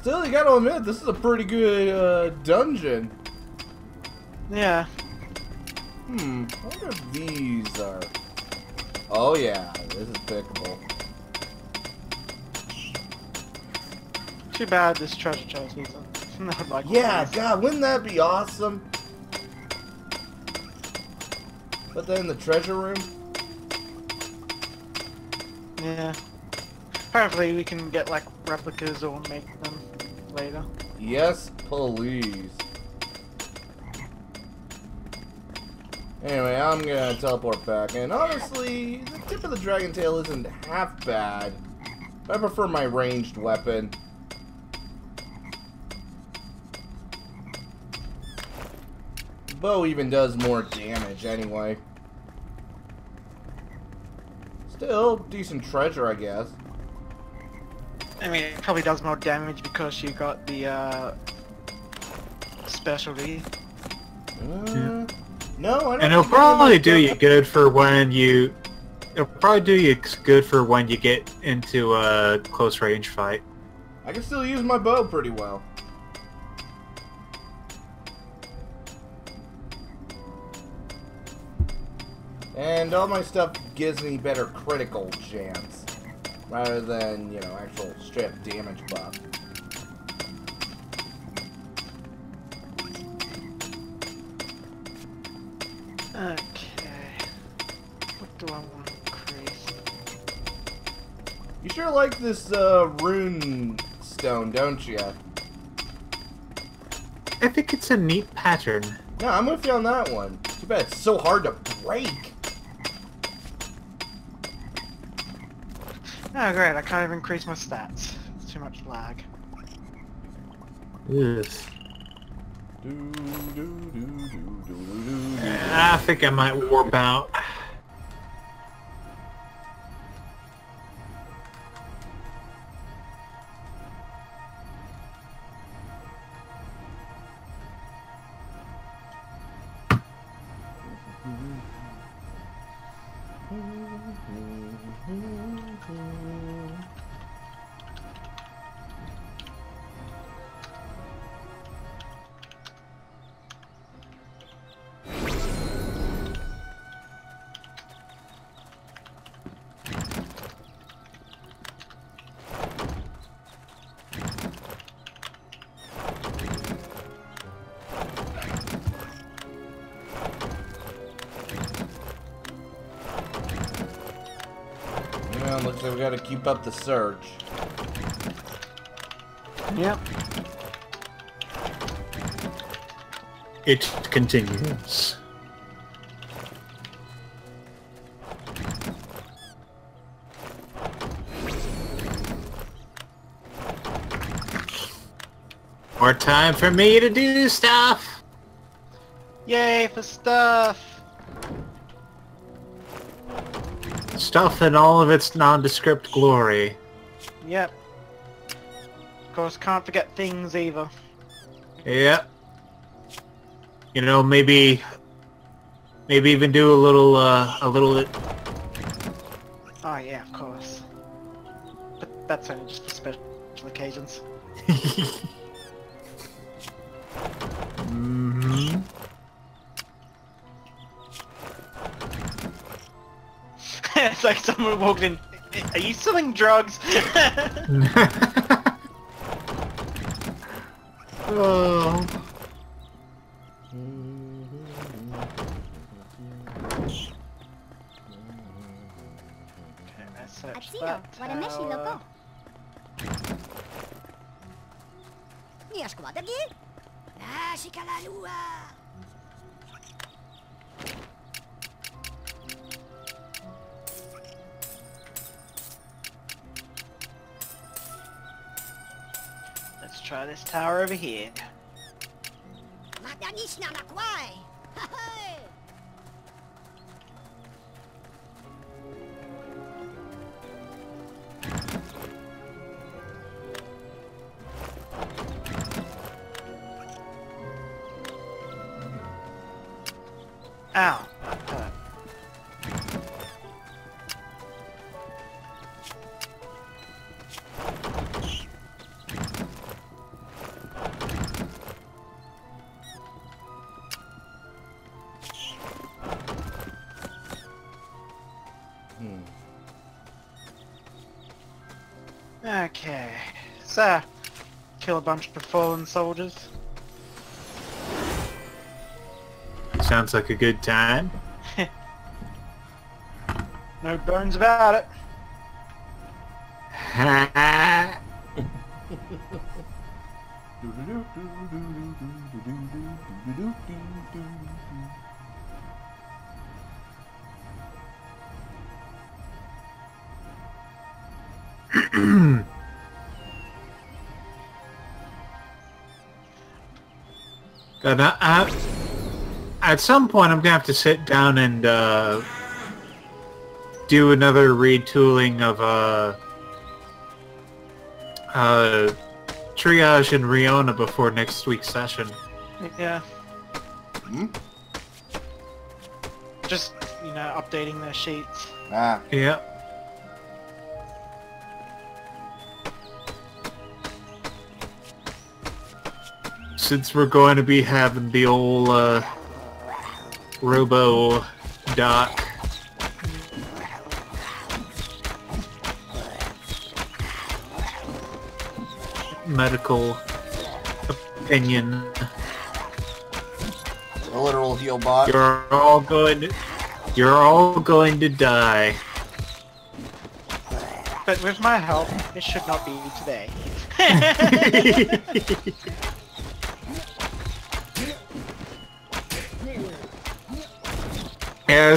Still, you gotta admit, this is a pretty good, dungeon. Yeah. I wonder if these are... Oh yeah, this is pickable. Too bad this treasure chest isn't. Not like Yeah, God, wouldn't that be awesome? Put that in the treasure room? Yeah. Hopefully we can get like replicas or make them later. Yes, please. Anyway, I'm gonna teleport back, and honestly, the tip of the dragon tail isn't half bad. I prefer my ranged weapon. Bow even does more damage anyway. Still, decent treasure, I guess. I mean, it probably does more damage because you got the, specialty. No, I don't. And it'll probably do you good for when you... It'll probably do you good for when you get into a close range fight. I can still use my bow pretty well. And all my stuff gives me better critical chance, rather than, you know, actual straight damage buff. Okay. What do I want to increase? You sure like this, rune stone, don't you? I think it's a neat pattern. No, I'm with you on that one. Too bad it's so hard to break. Oh great, I can't even increase my stats. It's too much lag. Yes. I think I might warp out. so we gotta keep up the search. Yep. It continues. More time for me to do stuff. Yay for stuff. Stuff in all of its nondescript glory. Yep. Of course, can't forget things either. Yep. You know, maybe even do a little. Oh yeah, of course. But that's only just for special occasions. Mm-hmm. It's like someone walked in. Are you selling drugs? Oh. Okay, let's search Atsino, that waramesi tower. loko. Niasko wadagi? Nasi kalalua. Let's try this tower over here. Madanis na nakwai. Hey. Ow. Okay, so kill a bunch of fallen soldiers. Sounds like a good time. No bones about it. And at some point, I'm gonna have to sit down and do another retooling of Triage and Riona before next week's session. Yeah. Hmm? Just, you know, updating their sheets. Ah. Yeah. Since we're going to be having the old Robo Doc. Medical opinion. A literal heal bot. You're all going to die. But with my help, it should not be today. Yeah,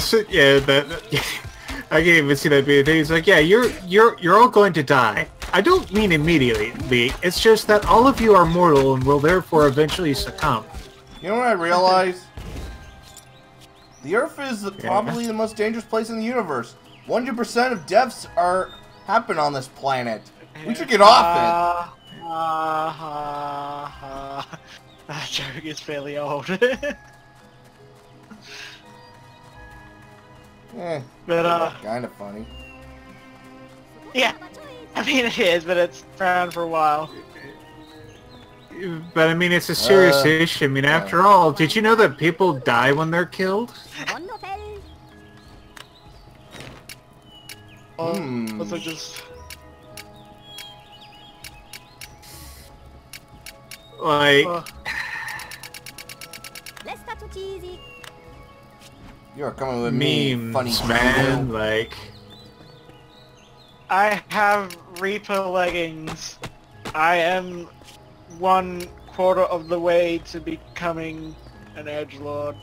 I can't even see that being a thing. It's like, yeah, you're all going to die. I don't mean immediately. It's just that all of you are mortal and will therefore eventually succumb. You know what I realized? The Earth is probably the most dangerous place in the universe. 100% of deaths happen on this planet. We should get off it. That joke is fairly old. But kind of funny. yeah, I mean it is, but it's around for a while. But I mean, it's a serious issue. I mean, after all, did you know that people die when they're killed? Also just Like, You're coming with me, memes, funny man. Drew. Like, I have Reaper leggings. I am 1/4 of the way to becoming an edgelord.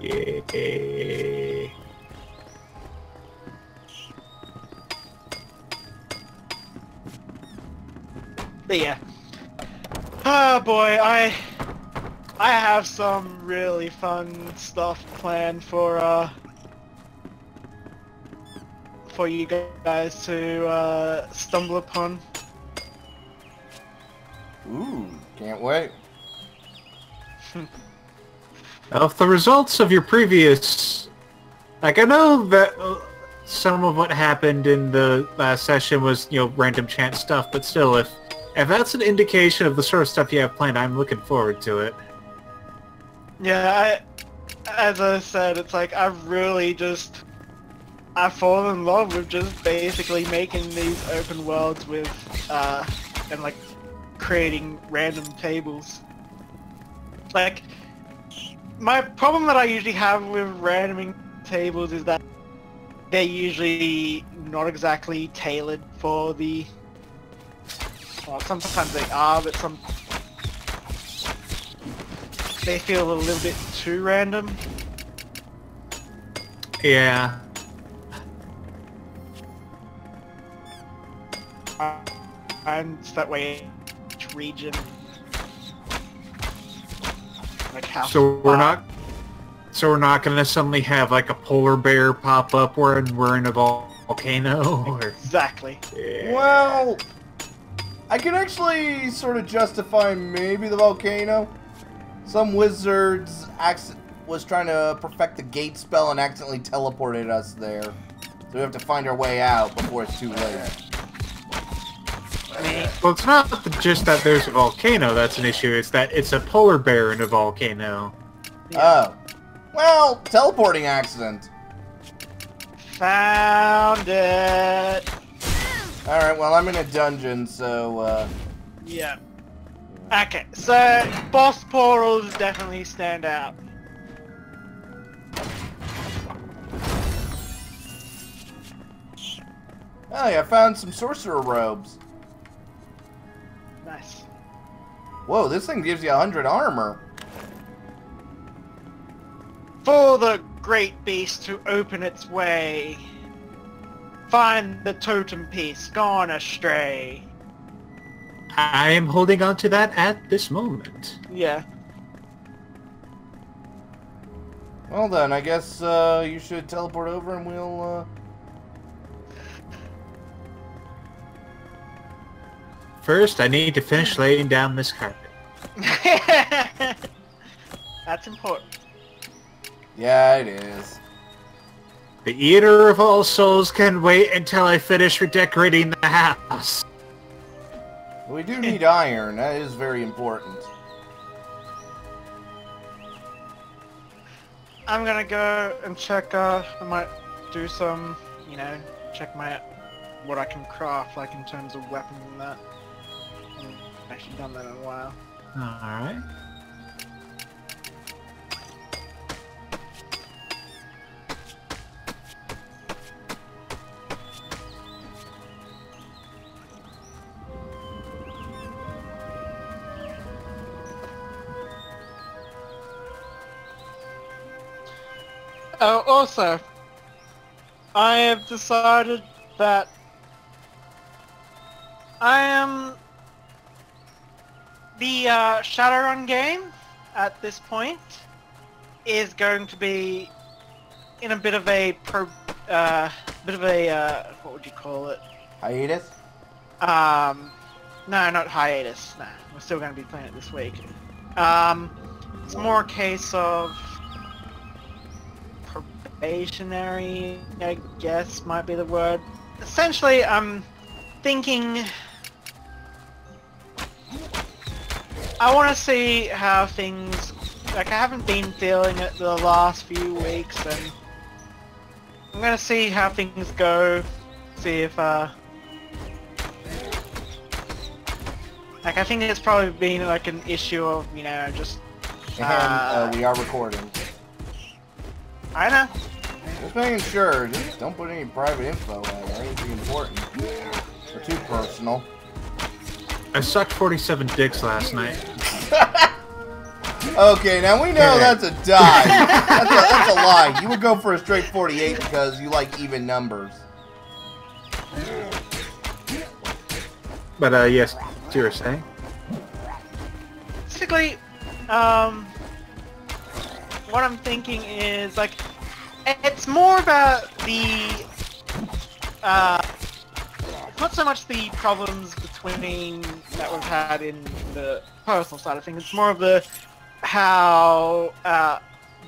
Yeah. But yeah. Oh boy, I have some really fun stuff planned for you guys to stumble upon. Ooh, can't wait. Now, if the results of your previous... Like, I know that some of what happened in the last session was, you know, random chant stuff, but still, if that's an indication of the sort of stuff you have planned, I'm looking forward to it. Yeah, as I said, it's like I've fallen in love with just basically making these open worlds with, and like creating random tables. Like, my problem that I usually have with randoming tables is that they're usually not exactly tailored for the... Well, sometimes they are, but they feel a little bit too random. Yeah. And it's that way each region. Like how So we're not gonna suddenly have like a polar bear pop up when we're in a volcano? Or... Exactly. Yeah. Well, I can actually sort of justify maybe the volcano. Some wizards was trying to perfect the gate spell and accidentally teleported us there. So we have to find our way out before it's too late. Well, it's not just that there's a volcano that's an issue, it's that it's a polar bear in a volcano. Oh. Well, teleporting accident. Found it! Alright, well, I'm in a dungeon, so, Yeah. Okay, so boss portals definitely stand out. Oh, yeah, I found some sorcerer robes. Nice. Whoa, this thing gives you 100 armor. For the great beast to open its way, find the totem piece gone astray. I am holding on to that at this moment. Yeah. Well then, I guess you should teleport over and we'll... First, I need to finish laying down this carpet. That's important. Yeah, it is. The Eater of All Souls can wait until I finish redecorating the house. We do need iron. That is very important. I'm gonna go and check, I might do some, you know, check what I can craft, like in terms of weapons and that. I haven't actually done that in a while. Alright. Oh, also, I have decided that the Shadowrun game at this point is going to be in a bit of a what would you call it? Hiatus? No, not hiatus. No, we're still going to be playing it this week. It's more a case of probationary, I guess, might be the word. Essentially, I'm thinking I want to see how things, like, I haven't been feeling it the last few weeks, and I'm gonna see how things go, see if, like, I think it's probably been, like, an issue of, you know, just, And we are recording. I know. Just making sure. Just don't put any private info in or anything important. Or too personal. I sucked 47 dicks last night. Okay, now we know that's a die. That's a lie. You would go for a straight 48 because you like even numbers. But yes, what you were saying? Basically, what I'm thinking is like, it's more about the, not so much the problems between that we've had in the personal side of things. It's more of the how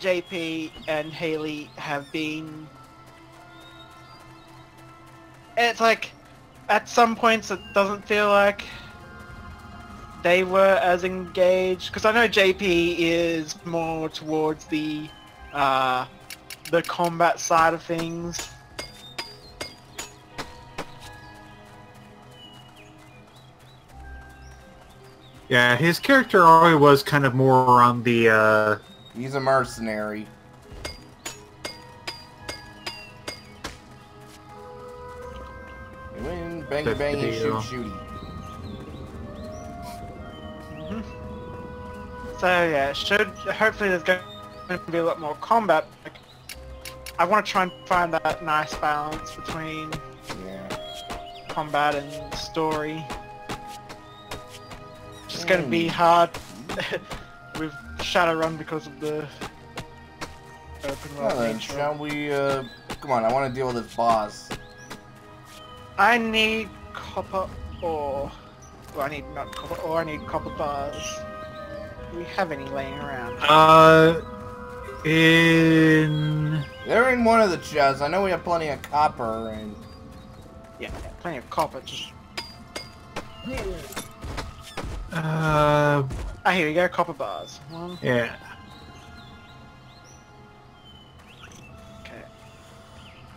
JP and Haley have been. It's like at some points it doesn't feel like they were as engaged, because I know JP is more towards the combat side of things. Yeah, his character always was kind of more on the, He's a mercenary. Bangy bangy shoot shooty. So yeah, hopefully there's going to be a lot more combat. Like, I want to try and find that nice balance between combat and story. It's just going to be hard with Shadowrun because of the open world nature. Shall we, come on, I want to deal with this boss. I need copper ore. Well, I need not copper ore, I need copper bars. Do we have any laying around? They're in one of the chests. I know we have plenty of copper and... Yeah, plenty of copper, just... here we go, copper bars. One. Yeah. Okay.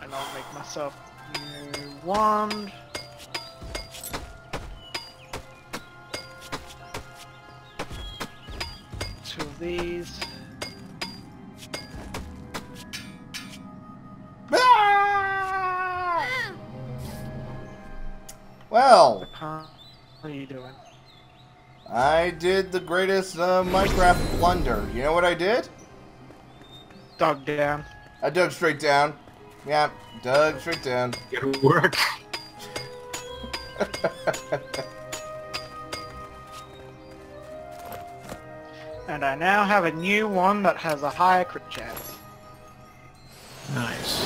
And I'll make myself new wand. Two of these. Well, What are you doing? I did the greatest Minecraft blunder. You know what I did? Dug down. I dug straight down. Yeah, dug straight down. Good work. And I now have a new one that has a higher crit chance. Nice.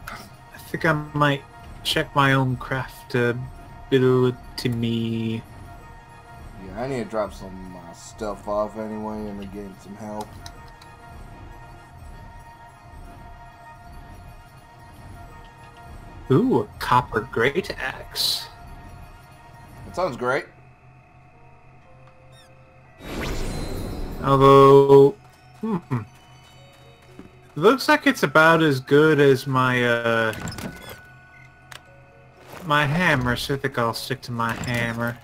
I think I might check my own craftability. Yeah, I need to drop some stuff off anyway and get some help. Ooh, a copper great axe. That sounds great. Although, looks like it's about as good as my my hammer, so I think I'll stick to my hammer.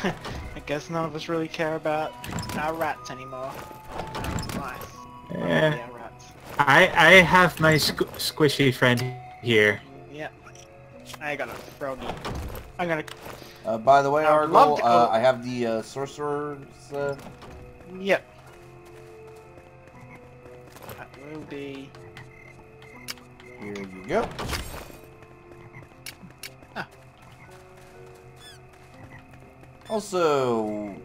I guess none of us really care about our rats anymore. Nice. Yeah. Yeah, rats. I have my squishy friend here. Yep. I got a froggy. I'm gonna... By the way, I would love Argyle, to go- I have the sorcerer's... Yep. That will be... Here you go. Ah. Also,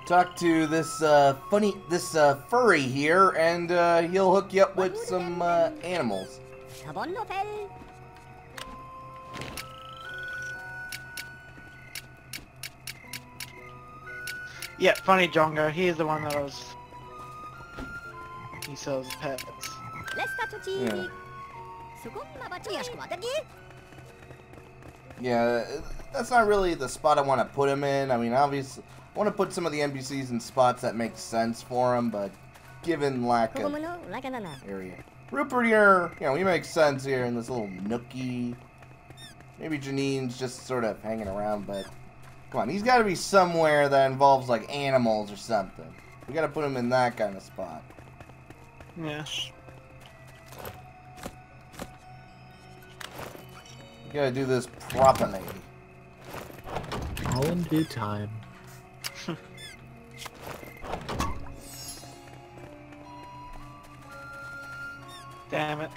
talk to this furry here, and he'll hook you up with some animals. Yeah, funny Jongo. He's the one that he sells pets. Yeah. Yeah, that's not really the spot I want to put him in. I mean, obviously, I want to put some of the NPCs in spots that make sense for them, but given lack of area. Rupert here, you know, he makes sense here in this little nookie. Maybe Janine's just sort of hanging around, but come on, he's got to be somewhere that involves like animals or something. We got to put him in that kind of spot. Yeah. We got to do this properly. All in due time. Damn it.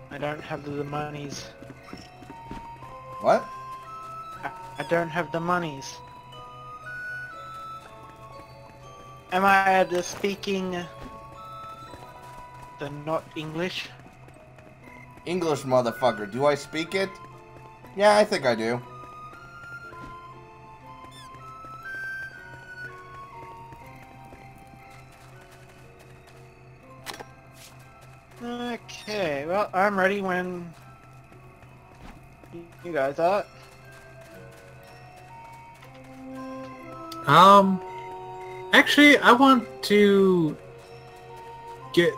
I don't have the monies. What? I don't have the monies. Am I speaking the not English? English, motherfucker. Do I speak it? Yeah, I think I do. Okay, well, I'm ready when you guys are. Actually, I want to get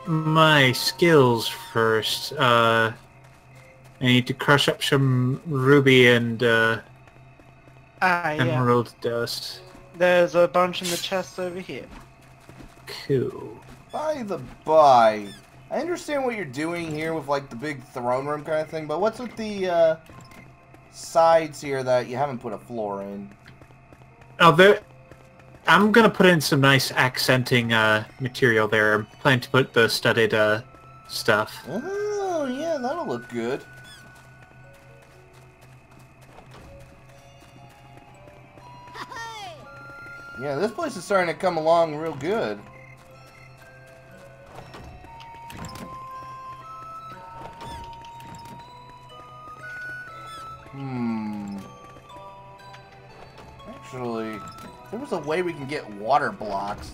my skills first. I need to crush up some ruby and Yeah. emerald dust. There's a bunch in the chest over here. Cool. By the by, I understand what you're doing here with like the big throne room kind of thing, but what's with the sides here that you haven't put a floor in? Oh, there. I'm gonna put in some nice accenting material there. I'm planning to put the studded stuff. Oh, yeah, that'll look good. Yeah, this place is starting to come along real good. Actually, if there was a way we can get water blocks.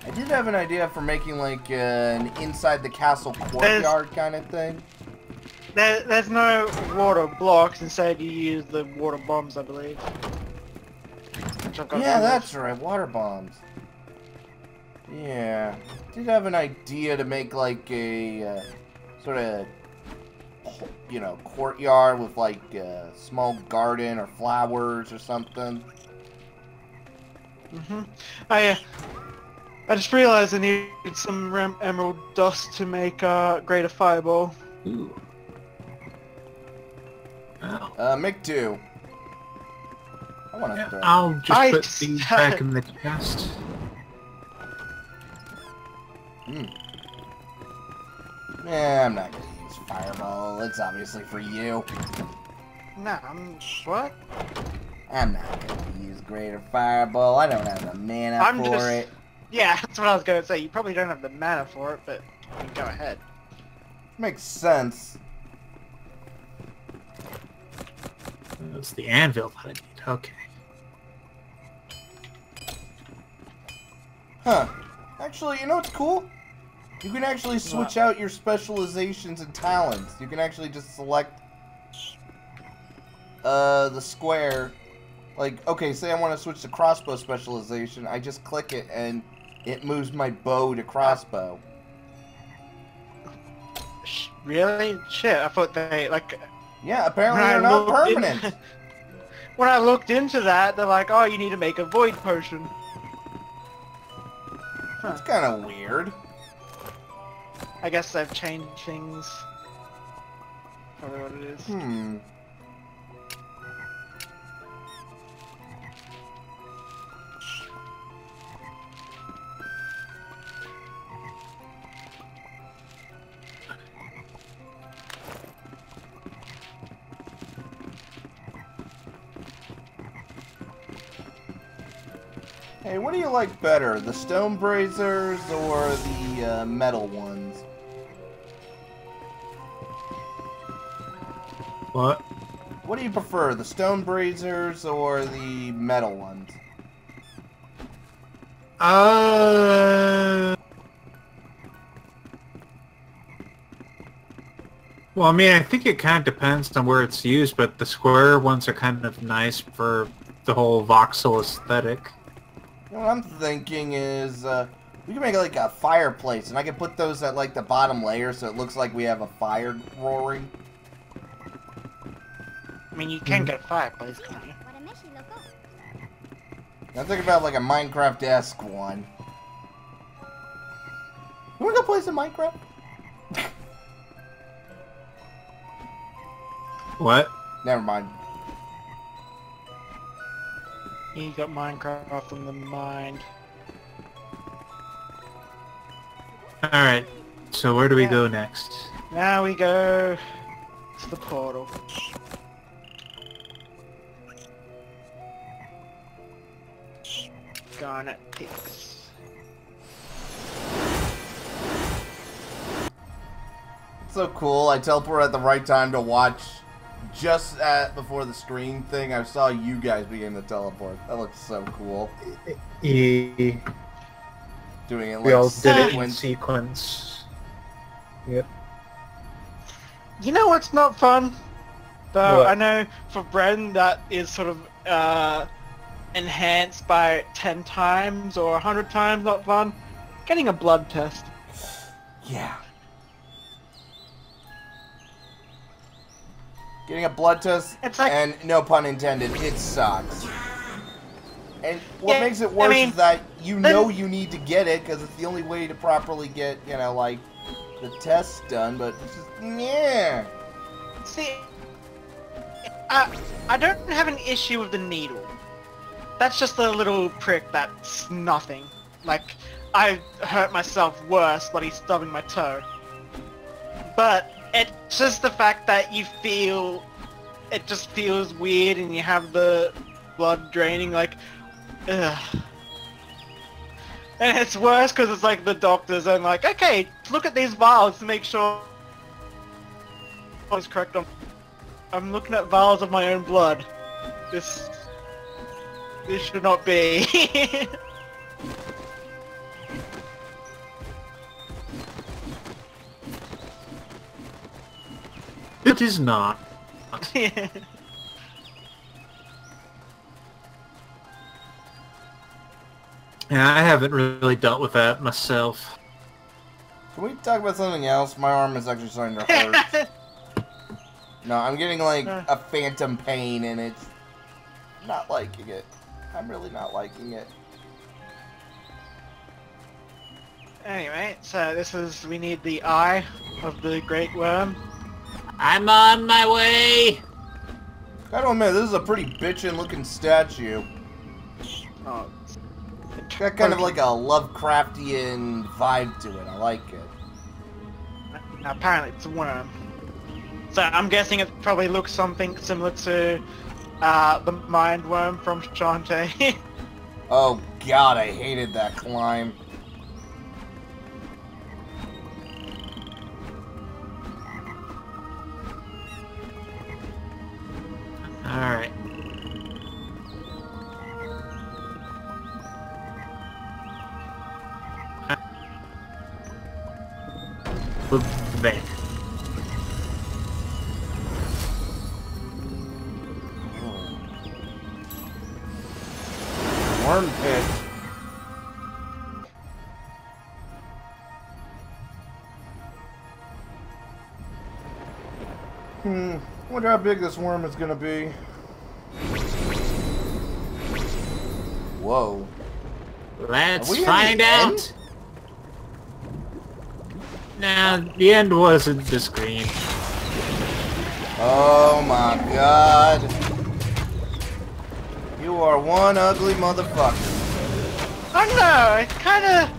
I did have an idea for making like an inside the castle courtyard kind of thing. There's no water blocks, instead you use the water bombs, I believe. Yeah, that's right, water bombs. Yeah, did have an idea to make like a sort of, you know, courtyard with like a small garden or flowers or something. I just realized I needed some emerald dust to make greater fireball. Ooh. Wow. Mick 2. I want to. I'll just put these back in the chest. Yeah, I'm not gonna use fireball. It's obviously for you. Nah, what? I'm not gonna use greater fireball. I don't have the mana for it. Yeah, that's what I was gonna say. You probably don't have the mana for it, but you can go ahead. Makes sense. It's the anvil that I need. Okay. Huh. Actually, you know what's cool? You can actually switch out your specializations and talents. You can actually just select the square. Like, okay, say I want to switch to crossbow specialization. I just click it and it moves my bow to crossbow. Really? Shit, I thought they, like... Yeah, apparently they're not permanent. When I looked into that, they're like, oh, you need to make a void potion. That's kind of weird. I guess they've changed things. Probably what it is. Hey, what do you like better, the stone braziers or the metal ones? What? What do you prefer, the stone braziers or the metal ones? Well, I mean, I think it kind of depends on where it's used, but the square ones are kind of nice for the whole voxel aesthetic. What I'm thinking is, we can make like a fireplace, and I can put those at like the bottom layer so it looks like we have a fire roaring. I mean, you can get a fireplace, can't you? I'm thinking about like a Minecraft-esque one. You wanna go play some Minecraft? What? Never mind. You got Minecraft in the mind. Alright, so where do we go next? Now we go to the portal. Garnet Peaks. It's so cool. I teleported at the right time to watch. Just before the stream thing, I saw you guys begin to teleport. That looks so cool. We Doing it like all did it in sequence. sequence. Yep. You know what's not fun? Though What? I know for Bren that is sort of enhanced by 10 times or 100 times not fun. Getting a blood test. Yeah. Getting a blood test, It's like- and no pun intended, it sucks. And what Yeah, makes it I worse mean, is that you then- know you need to get it, because it's the only way to properly get, you know, like, the test done, but it's just, yeah. See, I don't have an issue with the needle. That's just a little prick that's nothing. Like, I hurt myself worse bloody stubbing my toe. But it's just the fact that you feel, it just feels weird and you have the blood draining, like, ugh. And it's worse because it's like the doctors and like, okay, look at these vials to make sure I was correct on. I'm looking at vials of my own blood. This should not be. It is not. Yeah. Yeah, I haven't really dealt with that myself. Can we talk about something else? My arm is actually starting to hurt. No, I'm getting like a phantom pain and it's not liking it. I'm really not liking it. Anyway, so this is, we need the eye of the great worm. I'm on my way! Gotta admit, this is a pretty bitchin' looking statue. Oh, It's got kind of like a Lovecraftian vibe to it. I like it. now, apparently it's a worm. So I'm guessing it probably looks something similar to the mind worm from Shantae. Oh god, I hated that climb. Alright. There. Worm pit. Wonder how big this worm is gonna be. Whoa. Let's Are we in find the out! end? Nah, the end wasn't the screen. Oh my god. You are one ugly motherfucker. I don't know, it kinda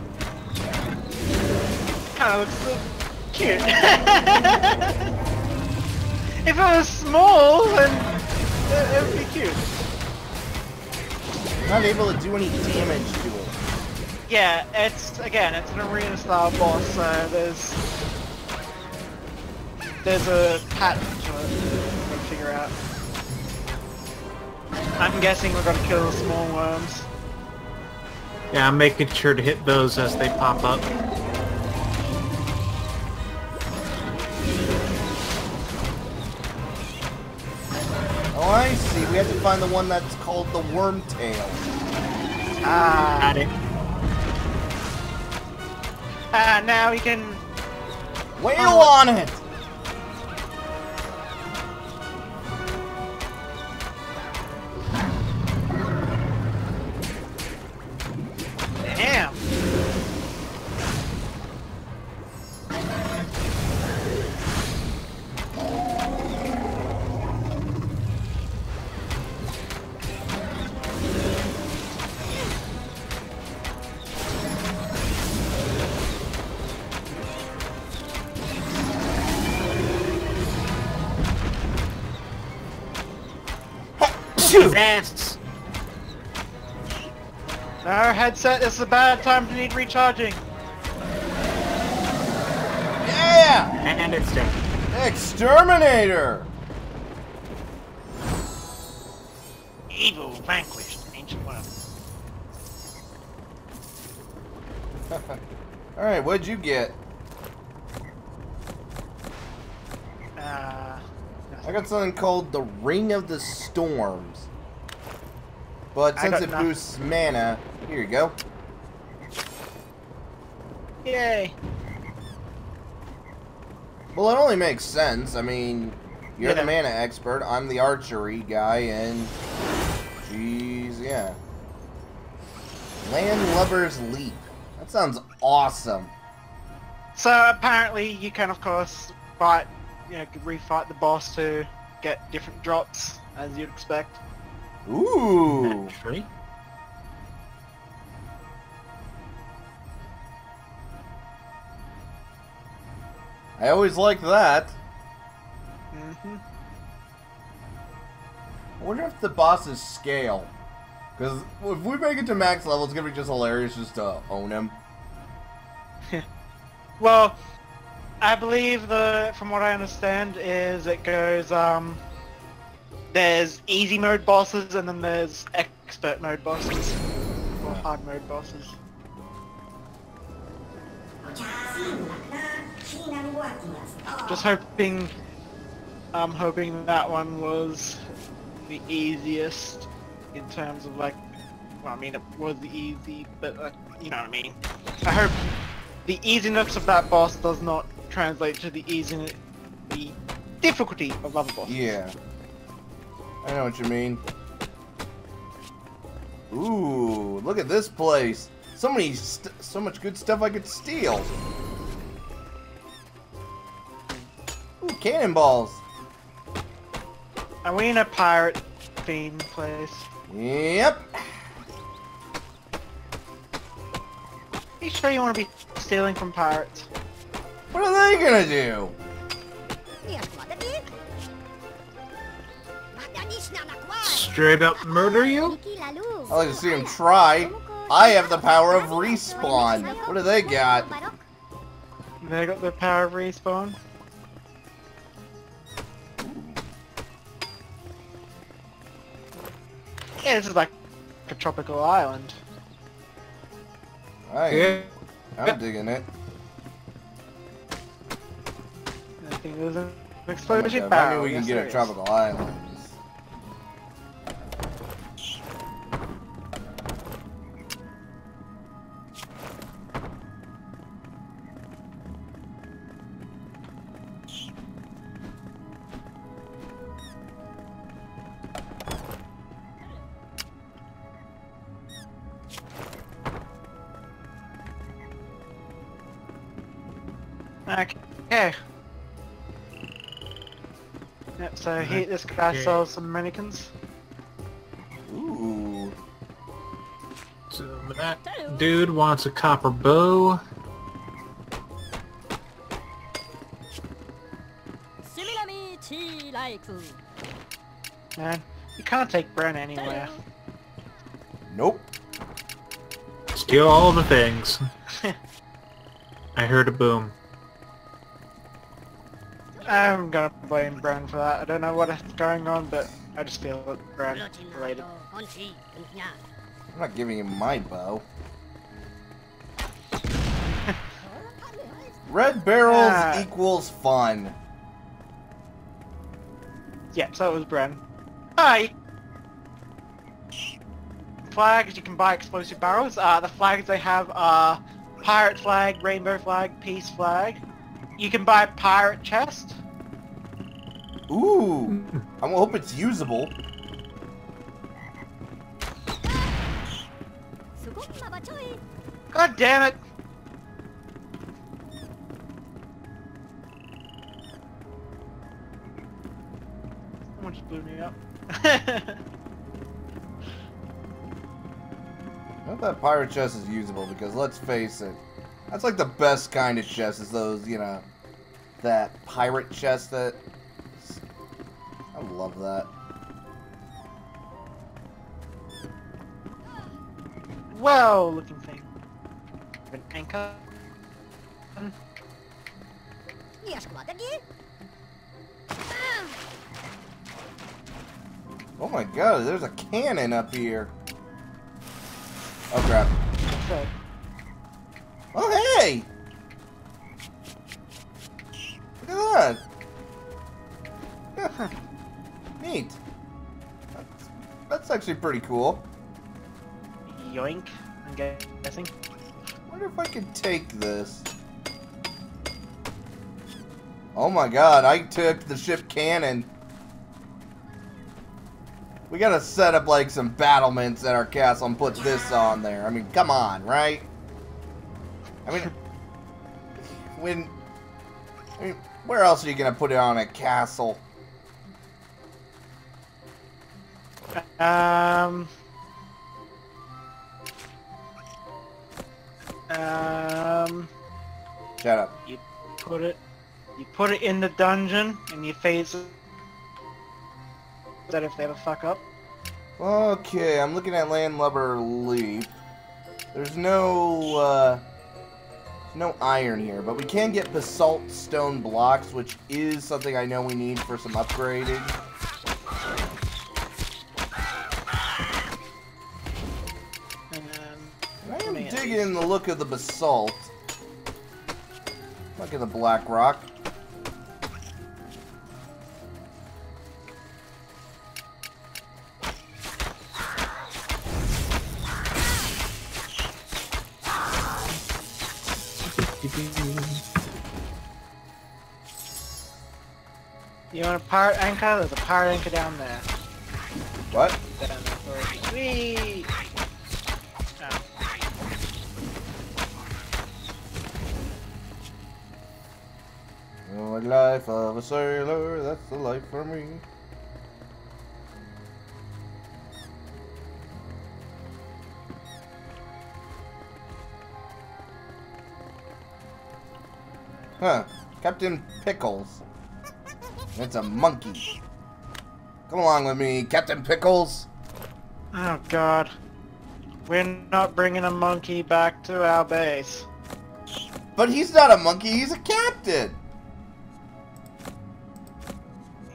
looks cute. If it was small, then it would be cute. Not able to do any damage to it. Yeah, it's an arena style boss, so there's a pattern to it to figure out. I'm guessing we're gonna kill the small worms. Yeah, I'm making sure to hit those as they pop up. Oh, I I see. We have to find the one that's called the Wormtail. Got it. Now we can... Wail on it! Damn. That's Our headset is a bad time to need recharging. Yeah! and it's dead. Exterminator! Evil vanquished, ancient one. Alright, what'd you get? I got something called the Ring of the Storms. But I since got it nothing. boosts mana, here you go. Yay. Well, it only makes sense. I mean, you're the Yeah. mana expert, I'm the archery guy, and... Jeez, yeah. Landlubber's Leap. That sounds awesome. So apparently you can of course fight, refight the boss to get different drops, as you'd expect. Ooh! Naturally. I always like that. Mm-hmm. I wonder if the bosses scale. Because if we make it to max level, it's going to be just hilarious just to own him. Well, I believe from what I understand is it goes, there's easy mode bosses and then there's expert mode bosses. Or hard mode bosses. Just hoping, I'm hoping that one was the easiest in terms of like, well I mean it was easy, but you know what I mean. I hope the easiness of that boss does not translate to the difficulty of other bosses. Yeah. I know what you mean. Ooh, look at this place. So much good stuff I could steal. Ooh, cannonballs. Are we in a pirate themed place? Yep. Are you sure you want to be stealing from pirates? What are they gonna do? Straight up murder you? I like to see them try. I have the power of respawn. What do they got? They got the power of respawn. Yeah, this is like a tropical island. Yeah. I'm digging it. I think there's an Oh my explosion God, barrel. maybe we can Yes, get there a is. tropical island. Okay. Yep, so this guy Okay. sells some mannequins. Ooh. So that dude wants a copper bow. Man, you can't take Bren anywhere. Nope. Steal all the things. I heard a boom. I'm gonna blame Bren for that. I don't know what's going on, but I just feel it's Bren related. I'm not giving him my bow. Red barrels equals fun. Yeah, so it was Bren. Flags, you can buy explosive barrels. The flags they have are pirate flag, rainbow flag, peace flag. You can buy pirate chest. Ooh, I hope it's usable. God damn it! Someone just blew me up. I hope that pirate chest is usable because let's face it, that's like the best kind of chest is those, you know, that pirate chest that... I love that. Well, looking thing. An anchor. Oh my god, there's a cannon up here. Oh crap. So, Oh hey! Look at that! Neat. That's actually pretty cool. yoink, I'm guessing. I wonder if I could take this. Oh my god, I took the ship cannon. We gotta set up like some battlements at our castle and put this on there. I mean, come on, right? I mean, where else are you gonna put it on a castle? Shut up. You put it in the dungeon and you phase it. That if they ever fuck up. Okay, I'm looking at Landlubber Leaf. There's no iron here, but we can get basalt stone blocks, which is something I know we need for some upgrading. I am digging the look of the basalt. Look at the black rock. You want a pirate anchor? There's a pirate anchor down there. What? Down there for sweet. Oh, the life of a sailor, that's the life for me. Huh, Captain Pickles. That's a monkey. Come along with me, Captain Pickles. Oh god. We're not bringing a monkey back to our base. But he's not a monkey, he's a captain.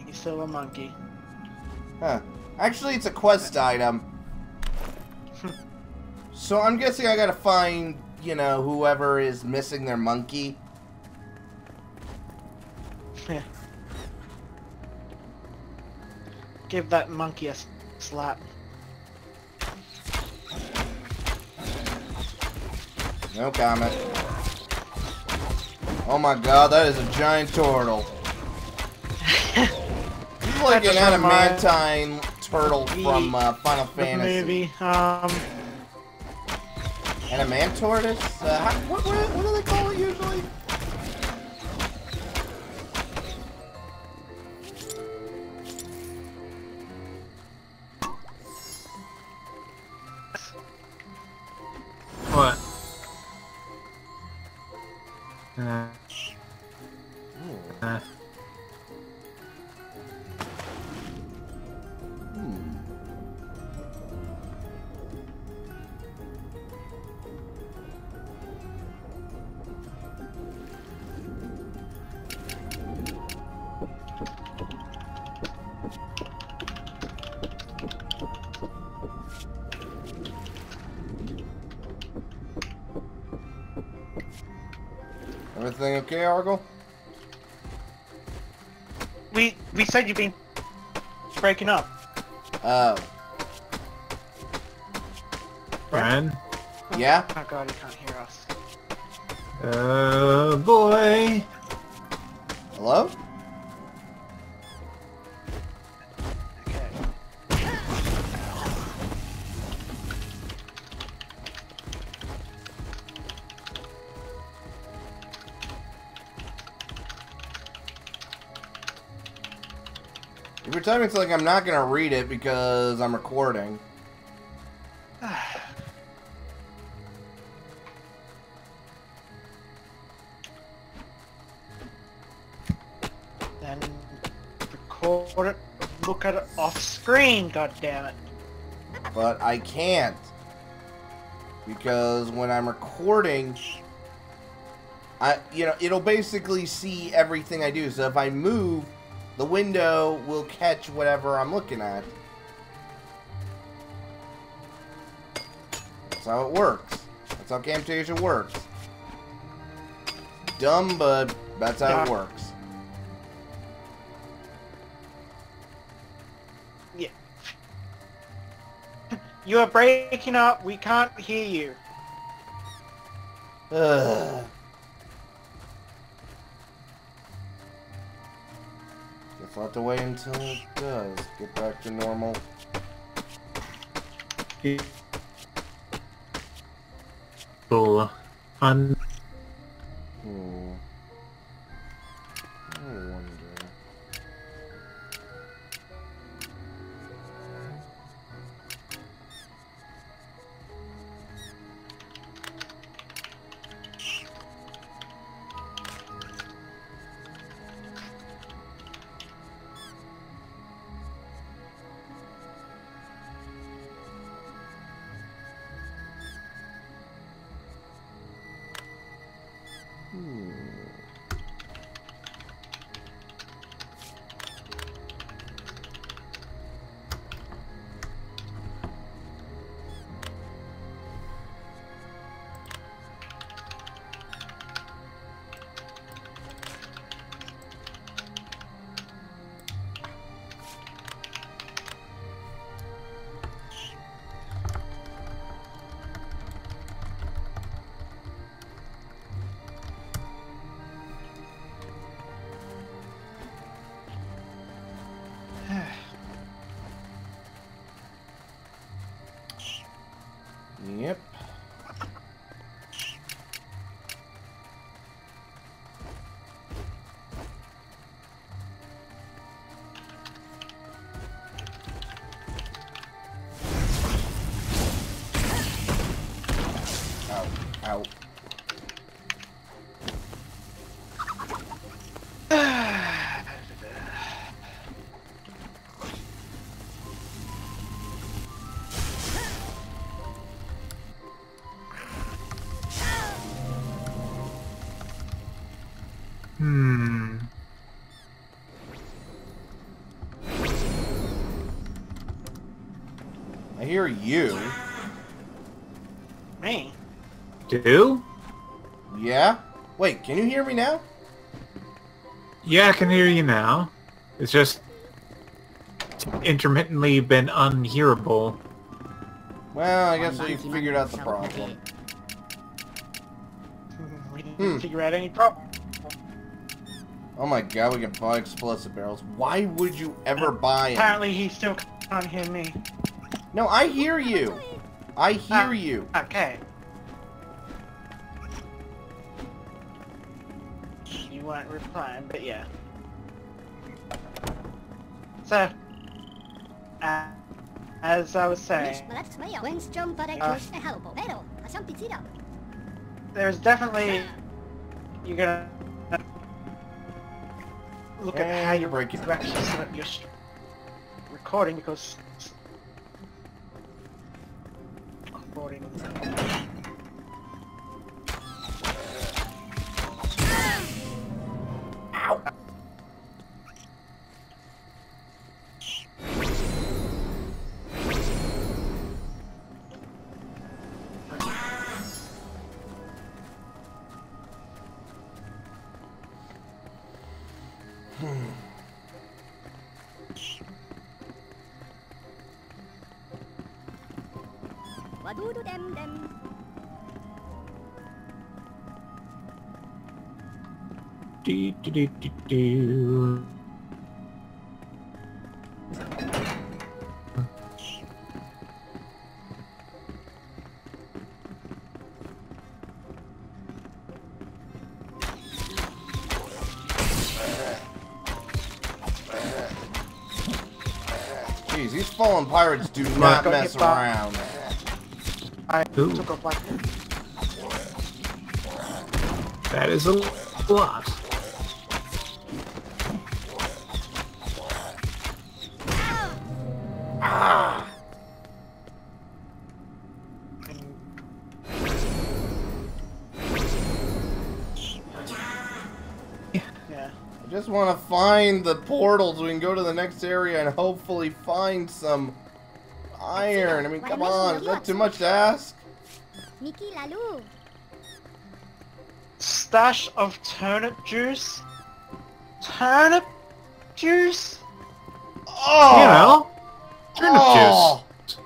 He's still a monkey. Huh. Actually, it's a quest item. So I'm guessing I gotta find, you know, whoever is missing their monkey. Give that monkey a slap. No comment. Oh my god, that is a giant turtle. He's like an adamantine turtle from Final Fantasy. Movie. Adamantortus? What do they call it usually? What? Everything okay, Argle? We said you've been breaking up. Oh. Friend? Yeah? Oh god, he can't hear us. Boy. Hello? Okay. Every time it's like I'm not gonna read it because I'm recording. Then record it, look at it off screen, god damn it. But I can't. Because when I'm recording, it'll basically see everything I do. So if I move, the window will catch whatever I'm looking at. That's how it works. That's how Camtasia works. Dumb, but that's how it works. Yeah. You are breaking up, we can't hear you. Ugh. Guess I'll have to wait until it does get back to normal. Cool. Fun. I wonder. Yep. Ow. Ow. I hear you. Me? Do? Yeah? Wait, can you hear me now? Yeah, I can hear you now. It's just intermittently been unhearable. Well, I guess we figured out the problem. We didn't figure out any problem. Oh my god, we can buy explosive barrels. Why would you ever buy them? Apparently he still can't hear me. No, I hear you. I hear you. Okay. You weren't replying, but yeah. So, as I was saying, there's definitely, you're gonna look at how you're breaking actually set up your recording, because recording. Ow. Wadudu dem dem. Do, do, do, do, do. Jeez, these fallen pirates do not mess around. I Ooh. took off like... That is a lot. Ah! Yeah. I just want to find the portal so we can go to the next area and hopefully find some iron. I mean, come on, is that too much to ask? Miki lalu. Stash of turnip juice? Turnip juice? Oh! You know, turnip Oh! juice.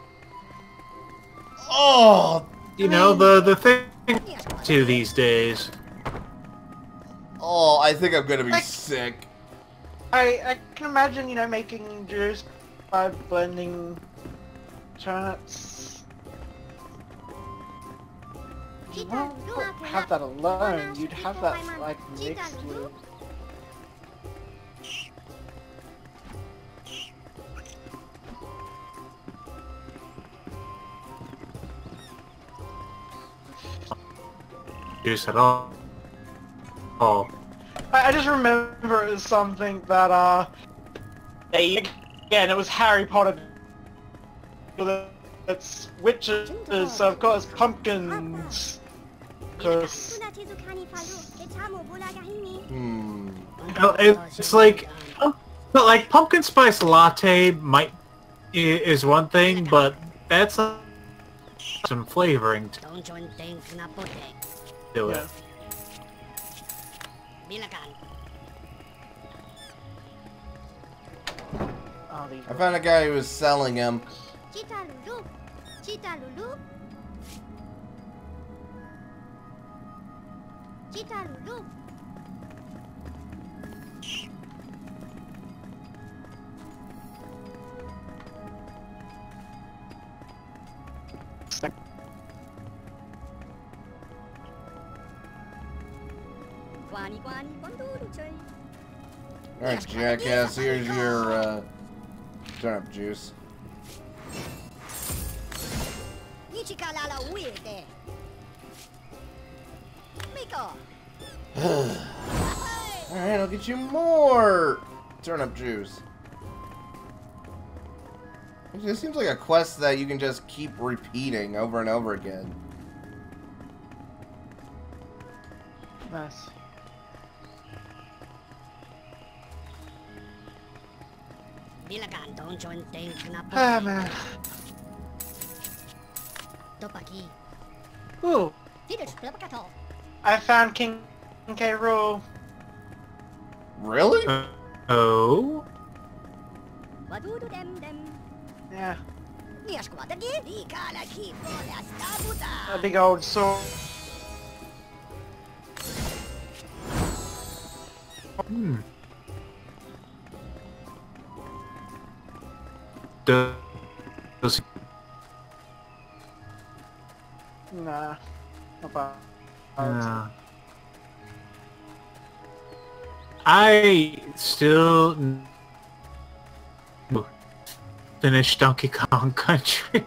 Oh! You know, the thing to these days. Oh, I think I'm gonna be Like- sick. I can imagine, you know, making juice by blending turnips. You won't have that alone, you'd have that, like, mixed with... Juice at all. Oh. I just remember it was something that, again, it was Harry Potter. It's witches, so of course pumpkins. Because... Hmm. You know, it's like, but like pumpkin spice latte is one thing, but that's some flavoring to it. Yeah. Oh, these I found a guy who was selling them. Cita lulu. Cita lulu. Cita lulu. Guani guani banduru coy. Alright, jackass, here's your, turnip juice. Nichikalala uite. Miko. Alright, I'll get you more turnip juice. It seems like a quest that you can just keep repeating over and over again. Nice. Bilakan don't join thing Ah, man. Topaki. Ooh, Tidak pakato. I found King K. Rool. Really? Oh? Wadudu dem dem. Yeah, Niasku watagi. Ikala ki bolas tabuta. a big old sword. Hmm. Does Nah, not bad. I still finish Donkey Kong Country.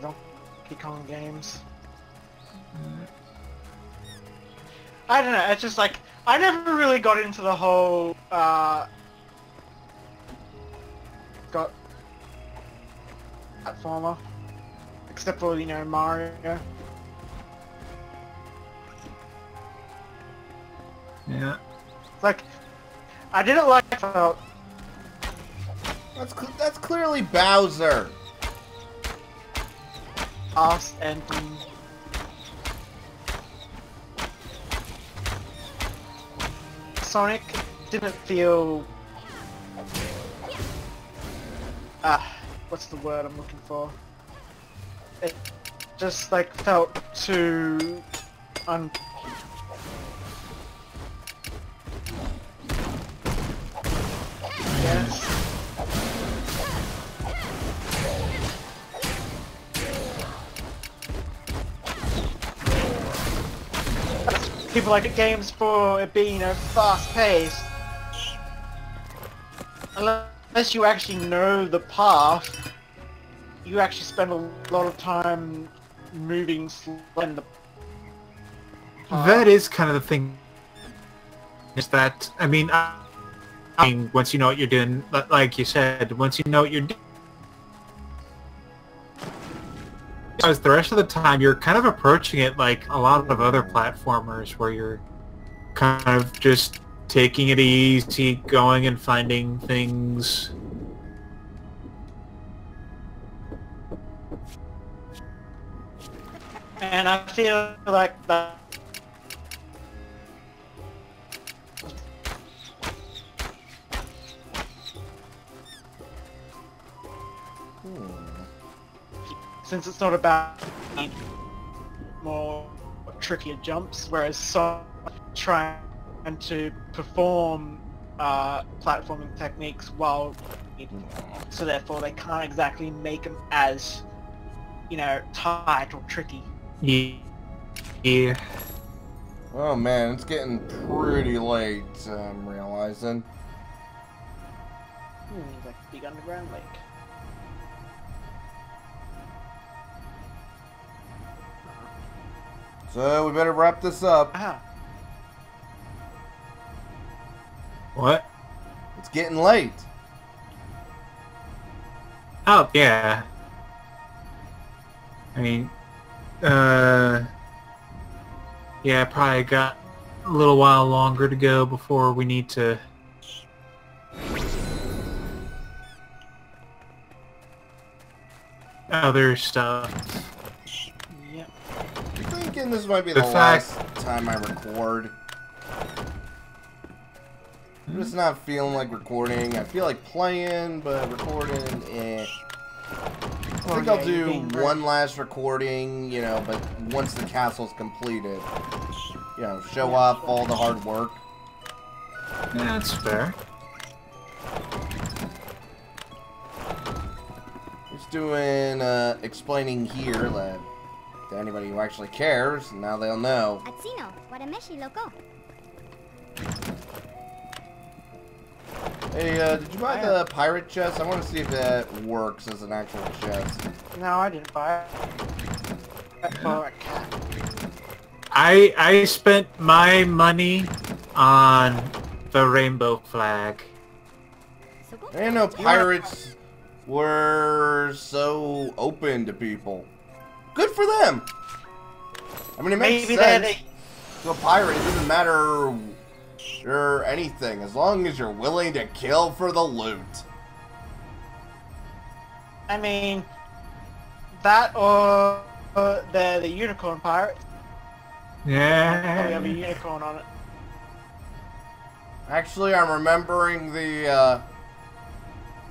Donkey Kong games. I don't know, it's just like, I never really got into the whole, platformer. Except for, you know, Mario. Yeah. Like, I didn't like the... That's clearly Bowser. Us and... Sonic didn't feel... what's the word I'm looking for? it just like felt too yes. People like it games for it being fast paced. Unless you actually know the path, you actually spend a lot of time moving slow in the path. That is kind of the thing. Is that I mean, once you know what you're doing, like you said, once you know what you're doing, because the rest of the time you're kind of approaching it like a lot of other platformers, where you're kind of just taking it easy, going and finding things. And I feel like that. Since it's not about more trickier jumps, whereas some trying to perform platforming techniques while, so therefore they can't exactly make them as, you know, tight or tricky. Yeah. Oh man, it's getting pretty late, I'm realizing. It's like a big underground lake. So we better wrap this up. Ah. What? It's getting late. Oh, yeah. I mean, yeah, probably got a little while longer to go before we need to... other stuff. Yep. I'm thinking this might be The the last time I record. I'm just not feeling like recording. I feel like playing, but recording, eh. I think I'll do one last recording, you know, but once the castle's completed. You know, show off all the hard work. Yeah, that's fair. Just doing, explaining here, like, to anybody who actually cares, now they'll know. Atsino, warameshi loco. Hey, did you buy the pirate chest? I want to see if that works as an actual chest. No, I didn't buy it. I bought a cat. I spent my money on the rainbow flag. I didn't know pirates were so open to people. Good for them! I mean, it makes sense. To a pirate, it doesn't matter or anything, as long as you're willing to kill for the loot. I mean, that or they're the unicorn pirates. Yeah. We have a unicorn on it. Actually, I'm remembering the,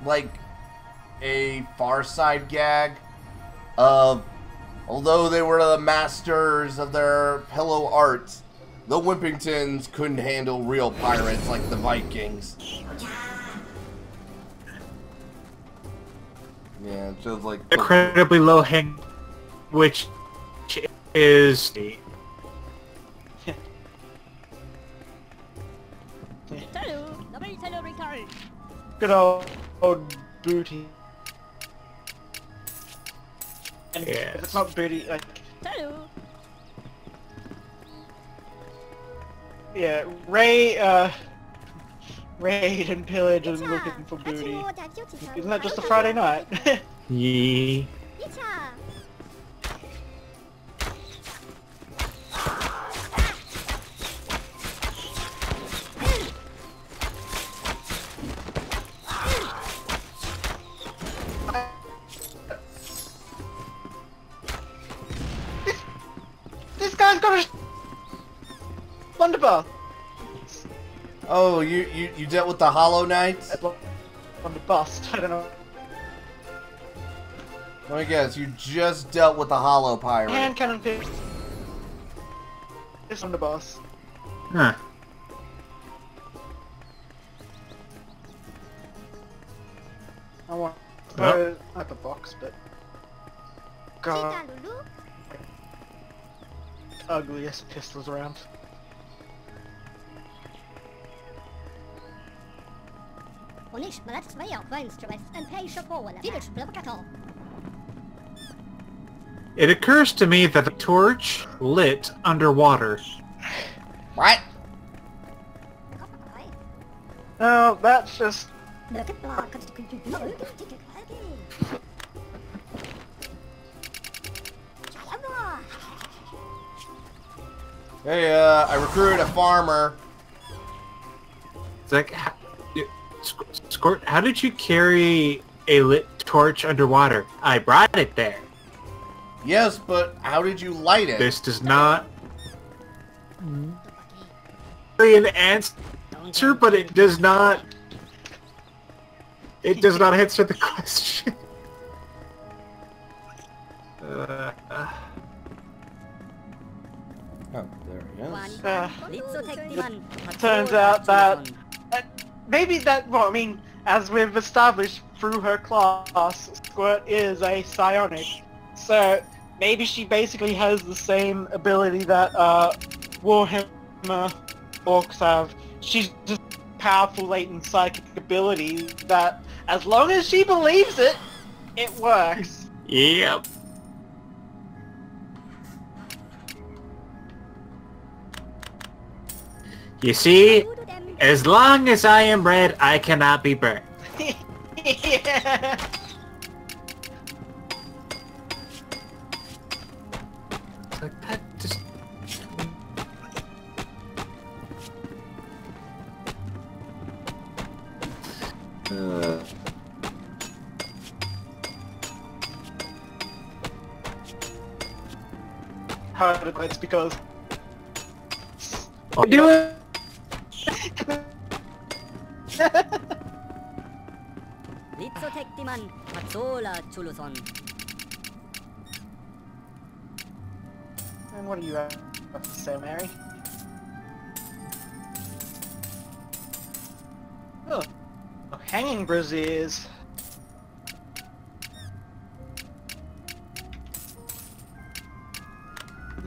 like, a Far Side gag of, although they were the masters of their pillow arts, the Wimpingtons couldn't handle real pirates like the Vikings. Yeah, it feels like... Incredibly low hang, which is... Good old booty. And Yes. if it's not booty, like... Yeah, raid and pillage and looking for booty. Isn't that just a Friday night? Yeah. This guy's got a blunderbuss. Oh, you dealt with the Hollow Knights? On the bust, I don't know. Let me guess, you just dealt with the hollow pirate. Hand cannon fish. This on the boss. Huh. I want Well. like a box, but God, Chica Lulu. ugliest pistols around. Onish malat smaya veinstress and pay chapeau. Village blabakato. It occurs to me that the torch lit underwater. What? No, that's just Look at block. Hey, I recruited a farmer. It's like, Squirt, how did you carry a lit torch underwater? I brought it there. Yes, but how did you light it? This does not really an answer, but it does not. It does not answer the question. Oh, there he is. turns out that maybe that. Well, I mean, as we've established through her class, Squirt is a psionic, so maybe she basically has the same ability that Warhammer orcs have. She's just powerful latent psychic ability that, as long as she believes it, it works. Yep. You see, as long as I am red, I cannot be burnt. Yeah. It's like that just. How it's because Do it. Litzotektiman Matsola Chuluson. And what do you have to say, Mary? Oh, hanging braziers.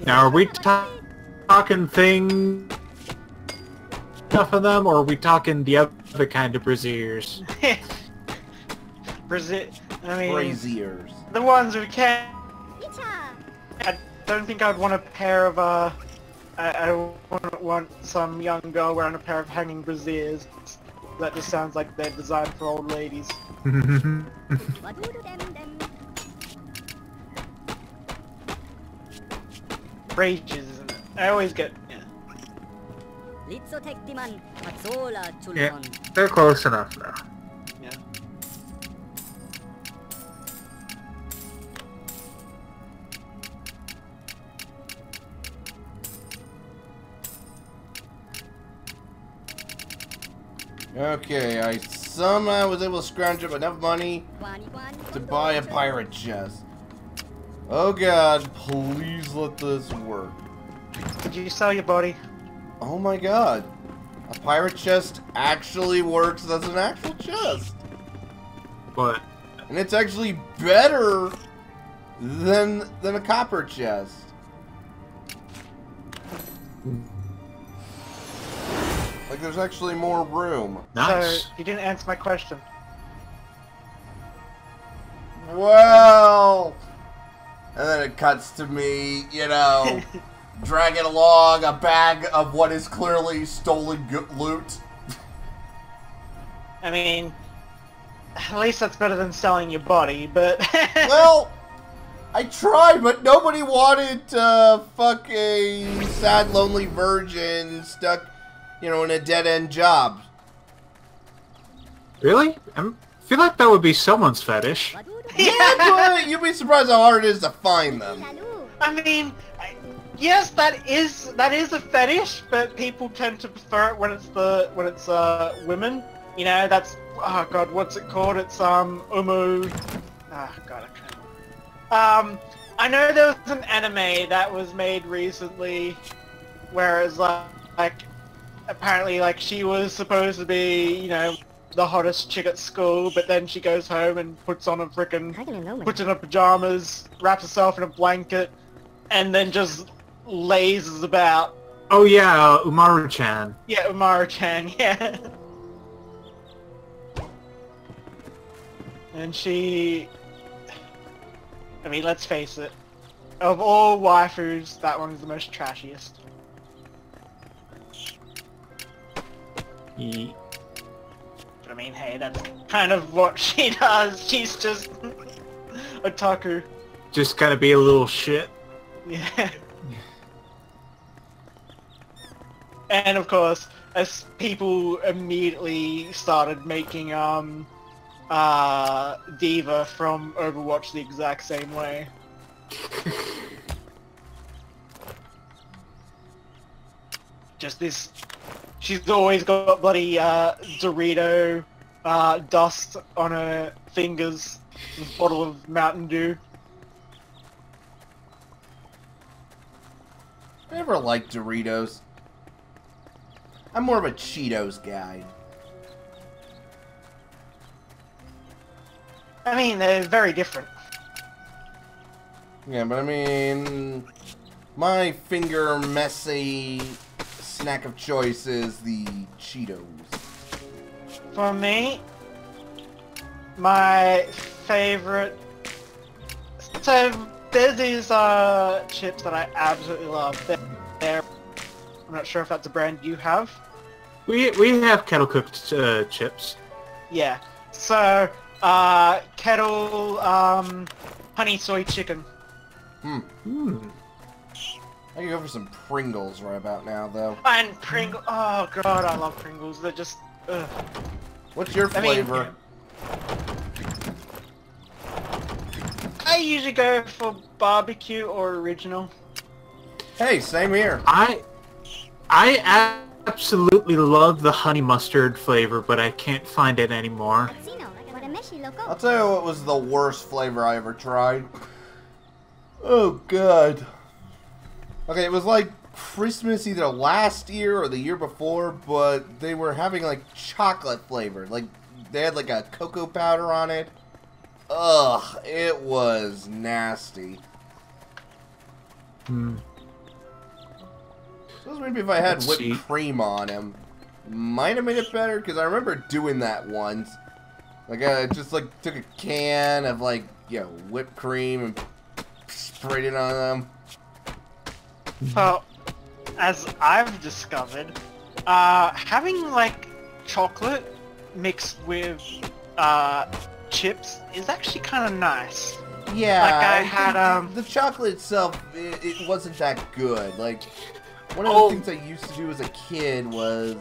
Now, are we talking thing enough of them, or are we talking the other kind of braziers? Brazier. I mean, Braziers. the ones who can. Icha. I don't think I'd want a pair of I wouldn't want some young girl wearing a pair of hanging braziers. That just sounds like they're designed for old ladies. Wadudu dem. Rages, isn't it? I always get. Yeah. Litzotektiman Matsola Yeah, Chuluson. they're close enough now. Yeah. Okay, I somehow was able to scrounge up enough money to buy a pirate chest. Oh god, please let this work. Did you sell your body? Oh my god. A pirate chest actually works as an actual chest. But And it's actually better than a copper chest. Like there's actually more room. nice. So, you didn't answer my question. Well, and then it cuts to me, you know, dragging along a bag of what is clearly stolen loot. I mean, at least that's better than selling your body, but... Well, I tried, but nobody wanted to fuck a sad, lonely virgin stuck, you know, in a dead-end job. Really? I feel like that would be someone's fetish. Yeah, but you'd be surprised how hard it is to find them. I mean, yes, that is a fetish, but people tend to prefer it when it's women. You know, that's, oh god, what's it called? It's, umu... Ah, god, I can't... I know there was an anime that was made recently, where it's like apparently like she was supposed to be, you know, the hottest chick at school, but then she goes home and puts on a frickin' puts in her pajamas, wraps herself in a blanket, and then just lazes about. Oh yeah, Umaru-chan. Yeah, Umaru-chan, yeah. And she... I mean, let's face it. Of all waifus, that one's the most trashiest. Ye- But I mean, hey, that's kind of what she does. She's just... otaku. Just gotta be a little shit. Yeah. And of course, as people immediately started making Diva from Overwatch the exact same way. Just this, she's always got bloody Dorito dust on her fingers, a bottle of Mountain Dew. I never liked Doritos. I'm more of a Cheetos guy. I mean, they're very different. Yeah, but I mean, my finger messy snack of choice is the Cheetos. For me, my favorite... So, there's these chips that I absolutely love. They're... I'm not sure if that's a brand you have. We have kettle cooked chips. Yeah. So, kettle, honey soy chicken. Hmm. I can go for some Pringles right about now, though. And Pringles. Oh god, I love Pringles. They're just. Ugh. What's your flavor? I usually go for barbecue or original. Hey, same here. I absolutely love the honey mustard flavor, but I can't find it anymore. I'll tell you what was the worst flavor I ever tried. Oh god. Okay, it was like Christmas either last year or the year before, but they were having like chocolate flavor. Like they had like a cocoa powder on it. Ugh, it was nasty. Hmm. So maybe if I had Let's whipped see. cream on him, might have made it better, because I remember doing that once. Like I just like took a can of like, you know, whipped cream and sprayed it on them. Well, as I've discovered, having like chocolate mixed with chips is actually kind of nice. Yeah, Like I had the chocolate itself, it wasn't that good. Like one of the things I used to do as a kid was,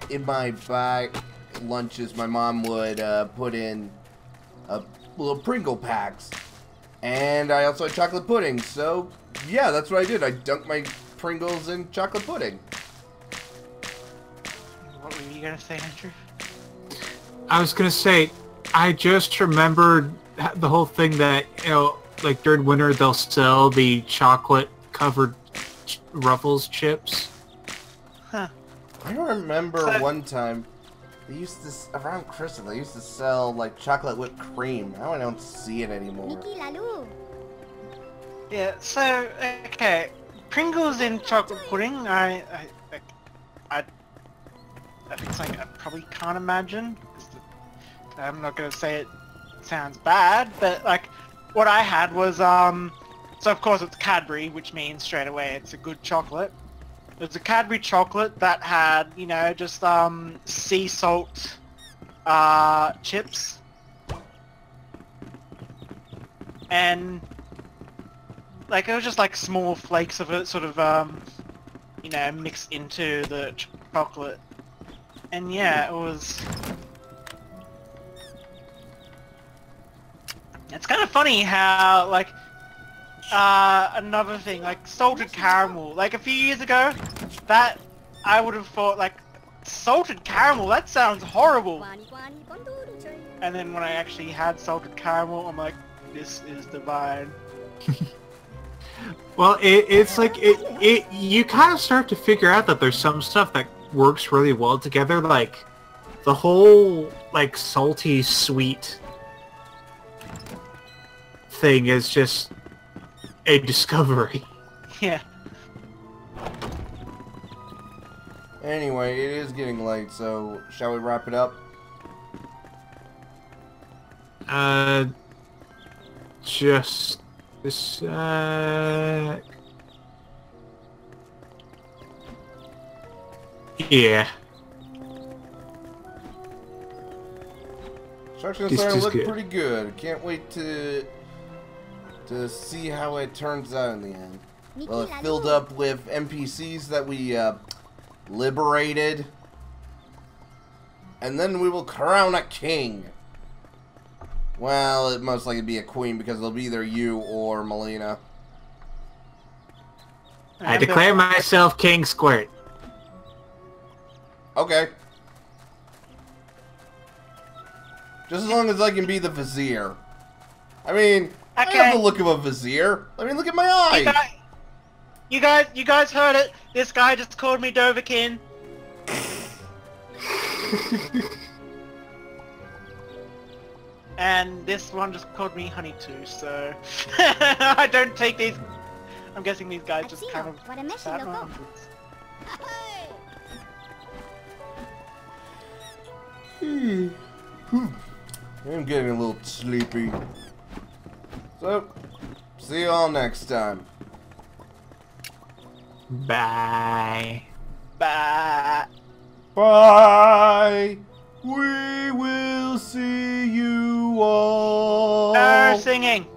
in my bag lunches, my mom would put in little Pringle packs, and I also had chocolate pudding. So yeah, that's what I did. I dunked my Pringles in chocolate pudding. What were you gonna say, Andrew? I was gonna say, I just remembered the whole thing that, you know, like during winter they'll sell the chocolate-covered Ruffles chips. Huh. I remember So- one time they used to, around Christmas, they used to sell like chocolate whipped cream. Now I don't see it anymore. Nikki Lalu. Yeah. So okay, Pringles in chocolate pudding. I think something I probably can't imagine. I'm not gonna say it sounds bad, but like what I had was so of course it's Cadbury, which means straight away it's a good chocolate. There's a Cadbury chocolate that had, you know, just sea salt chips, and like it was just like small flakes of it, sort of you know, mixed into the chocolate, and yeah, it was. It's kind of funny how, like, another thing, like, salted caramel. Like, a few years ago, that, I would have thought, like, salted caramel, that sounds horrible. And then when I actually had salted caramel, I'm like, This is divine. Well, it's like you kind of start to figure out that there's some stuff that works really well together, like the whole like salty sweet thing is just a discovery. Yeah. Anyway, it is getting late, so shall we wrap it up? Just a sec. Yeah. Construction's This starting is to look good. pretty good. Can't wait to see how it turns out in the end. Well, it filled up with NPCs that we liberated, and then we will crown a king. Well, it most likely be a queen because it'll be either you or Malena. I declare myself King Squirt. Okay. Just as long as I can be the vizier. I mean, I have the look of a vizier. I mean, look at my eyes. You guys heard it. This guy just called me Doverkin. And this one just called me Honey too, so I don't take these. I'm guessing these guys just kind of sat around. I'm getting a little sleepy. So, see you all next time. Bye. Bye. Bye. We will see you all. Singing.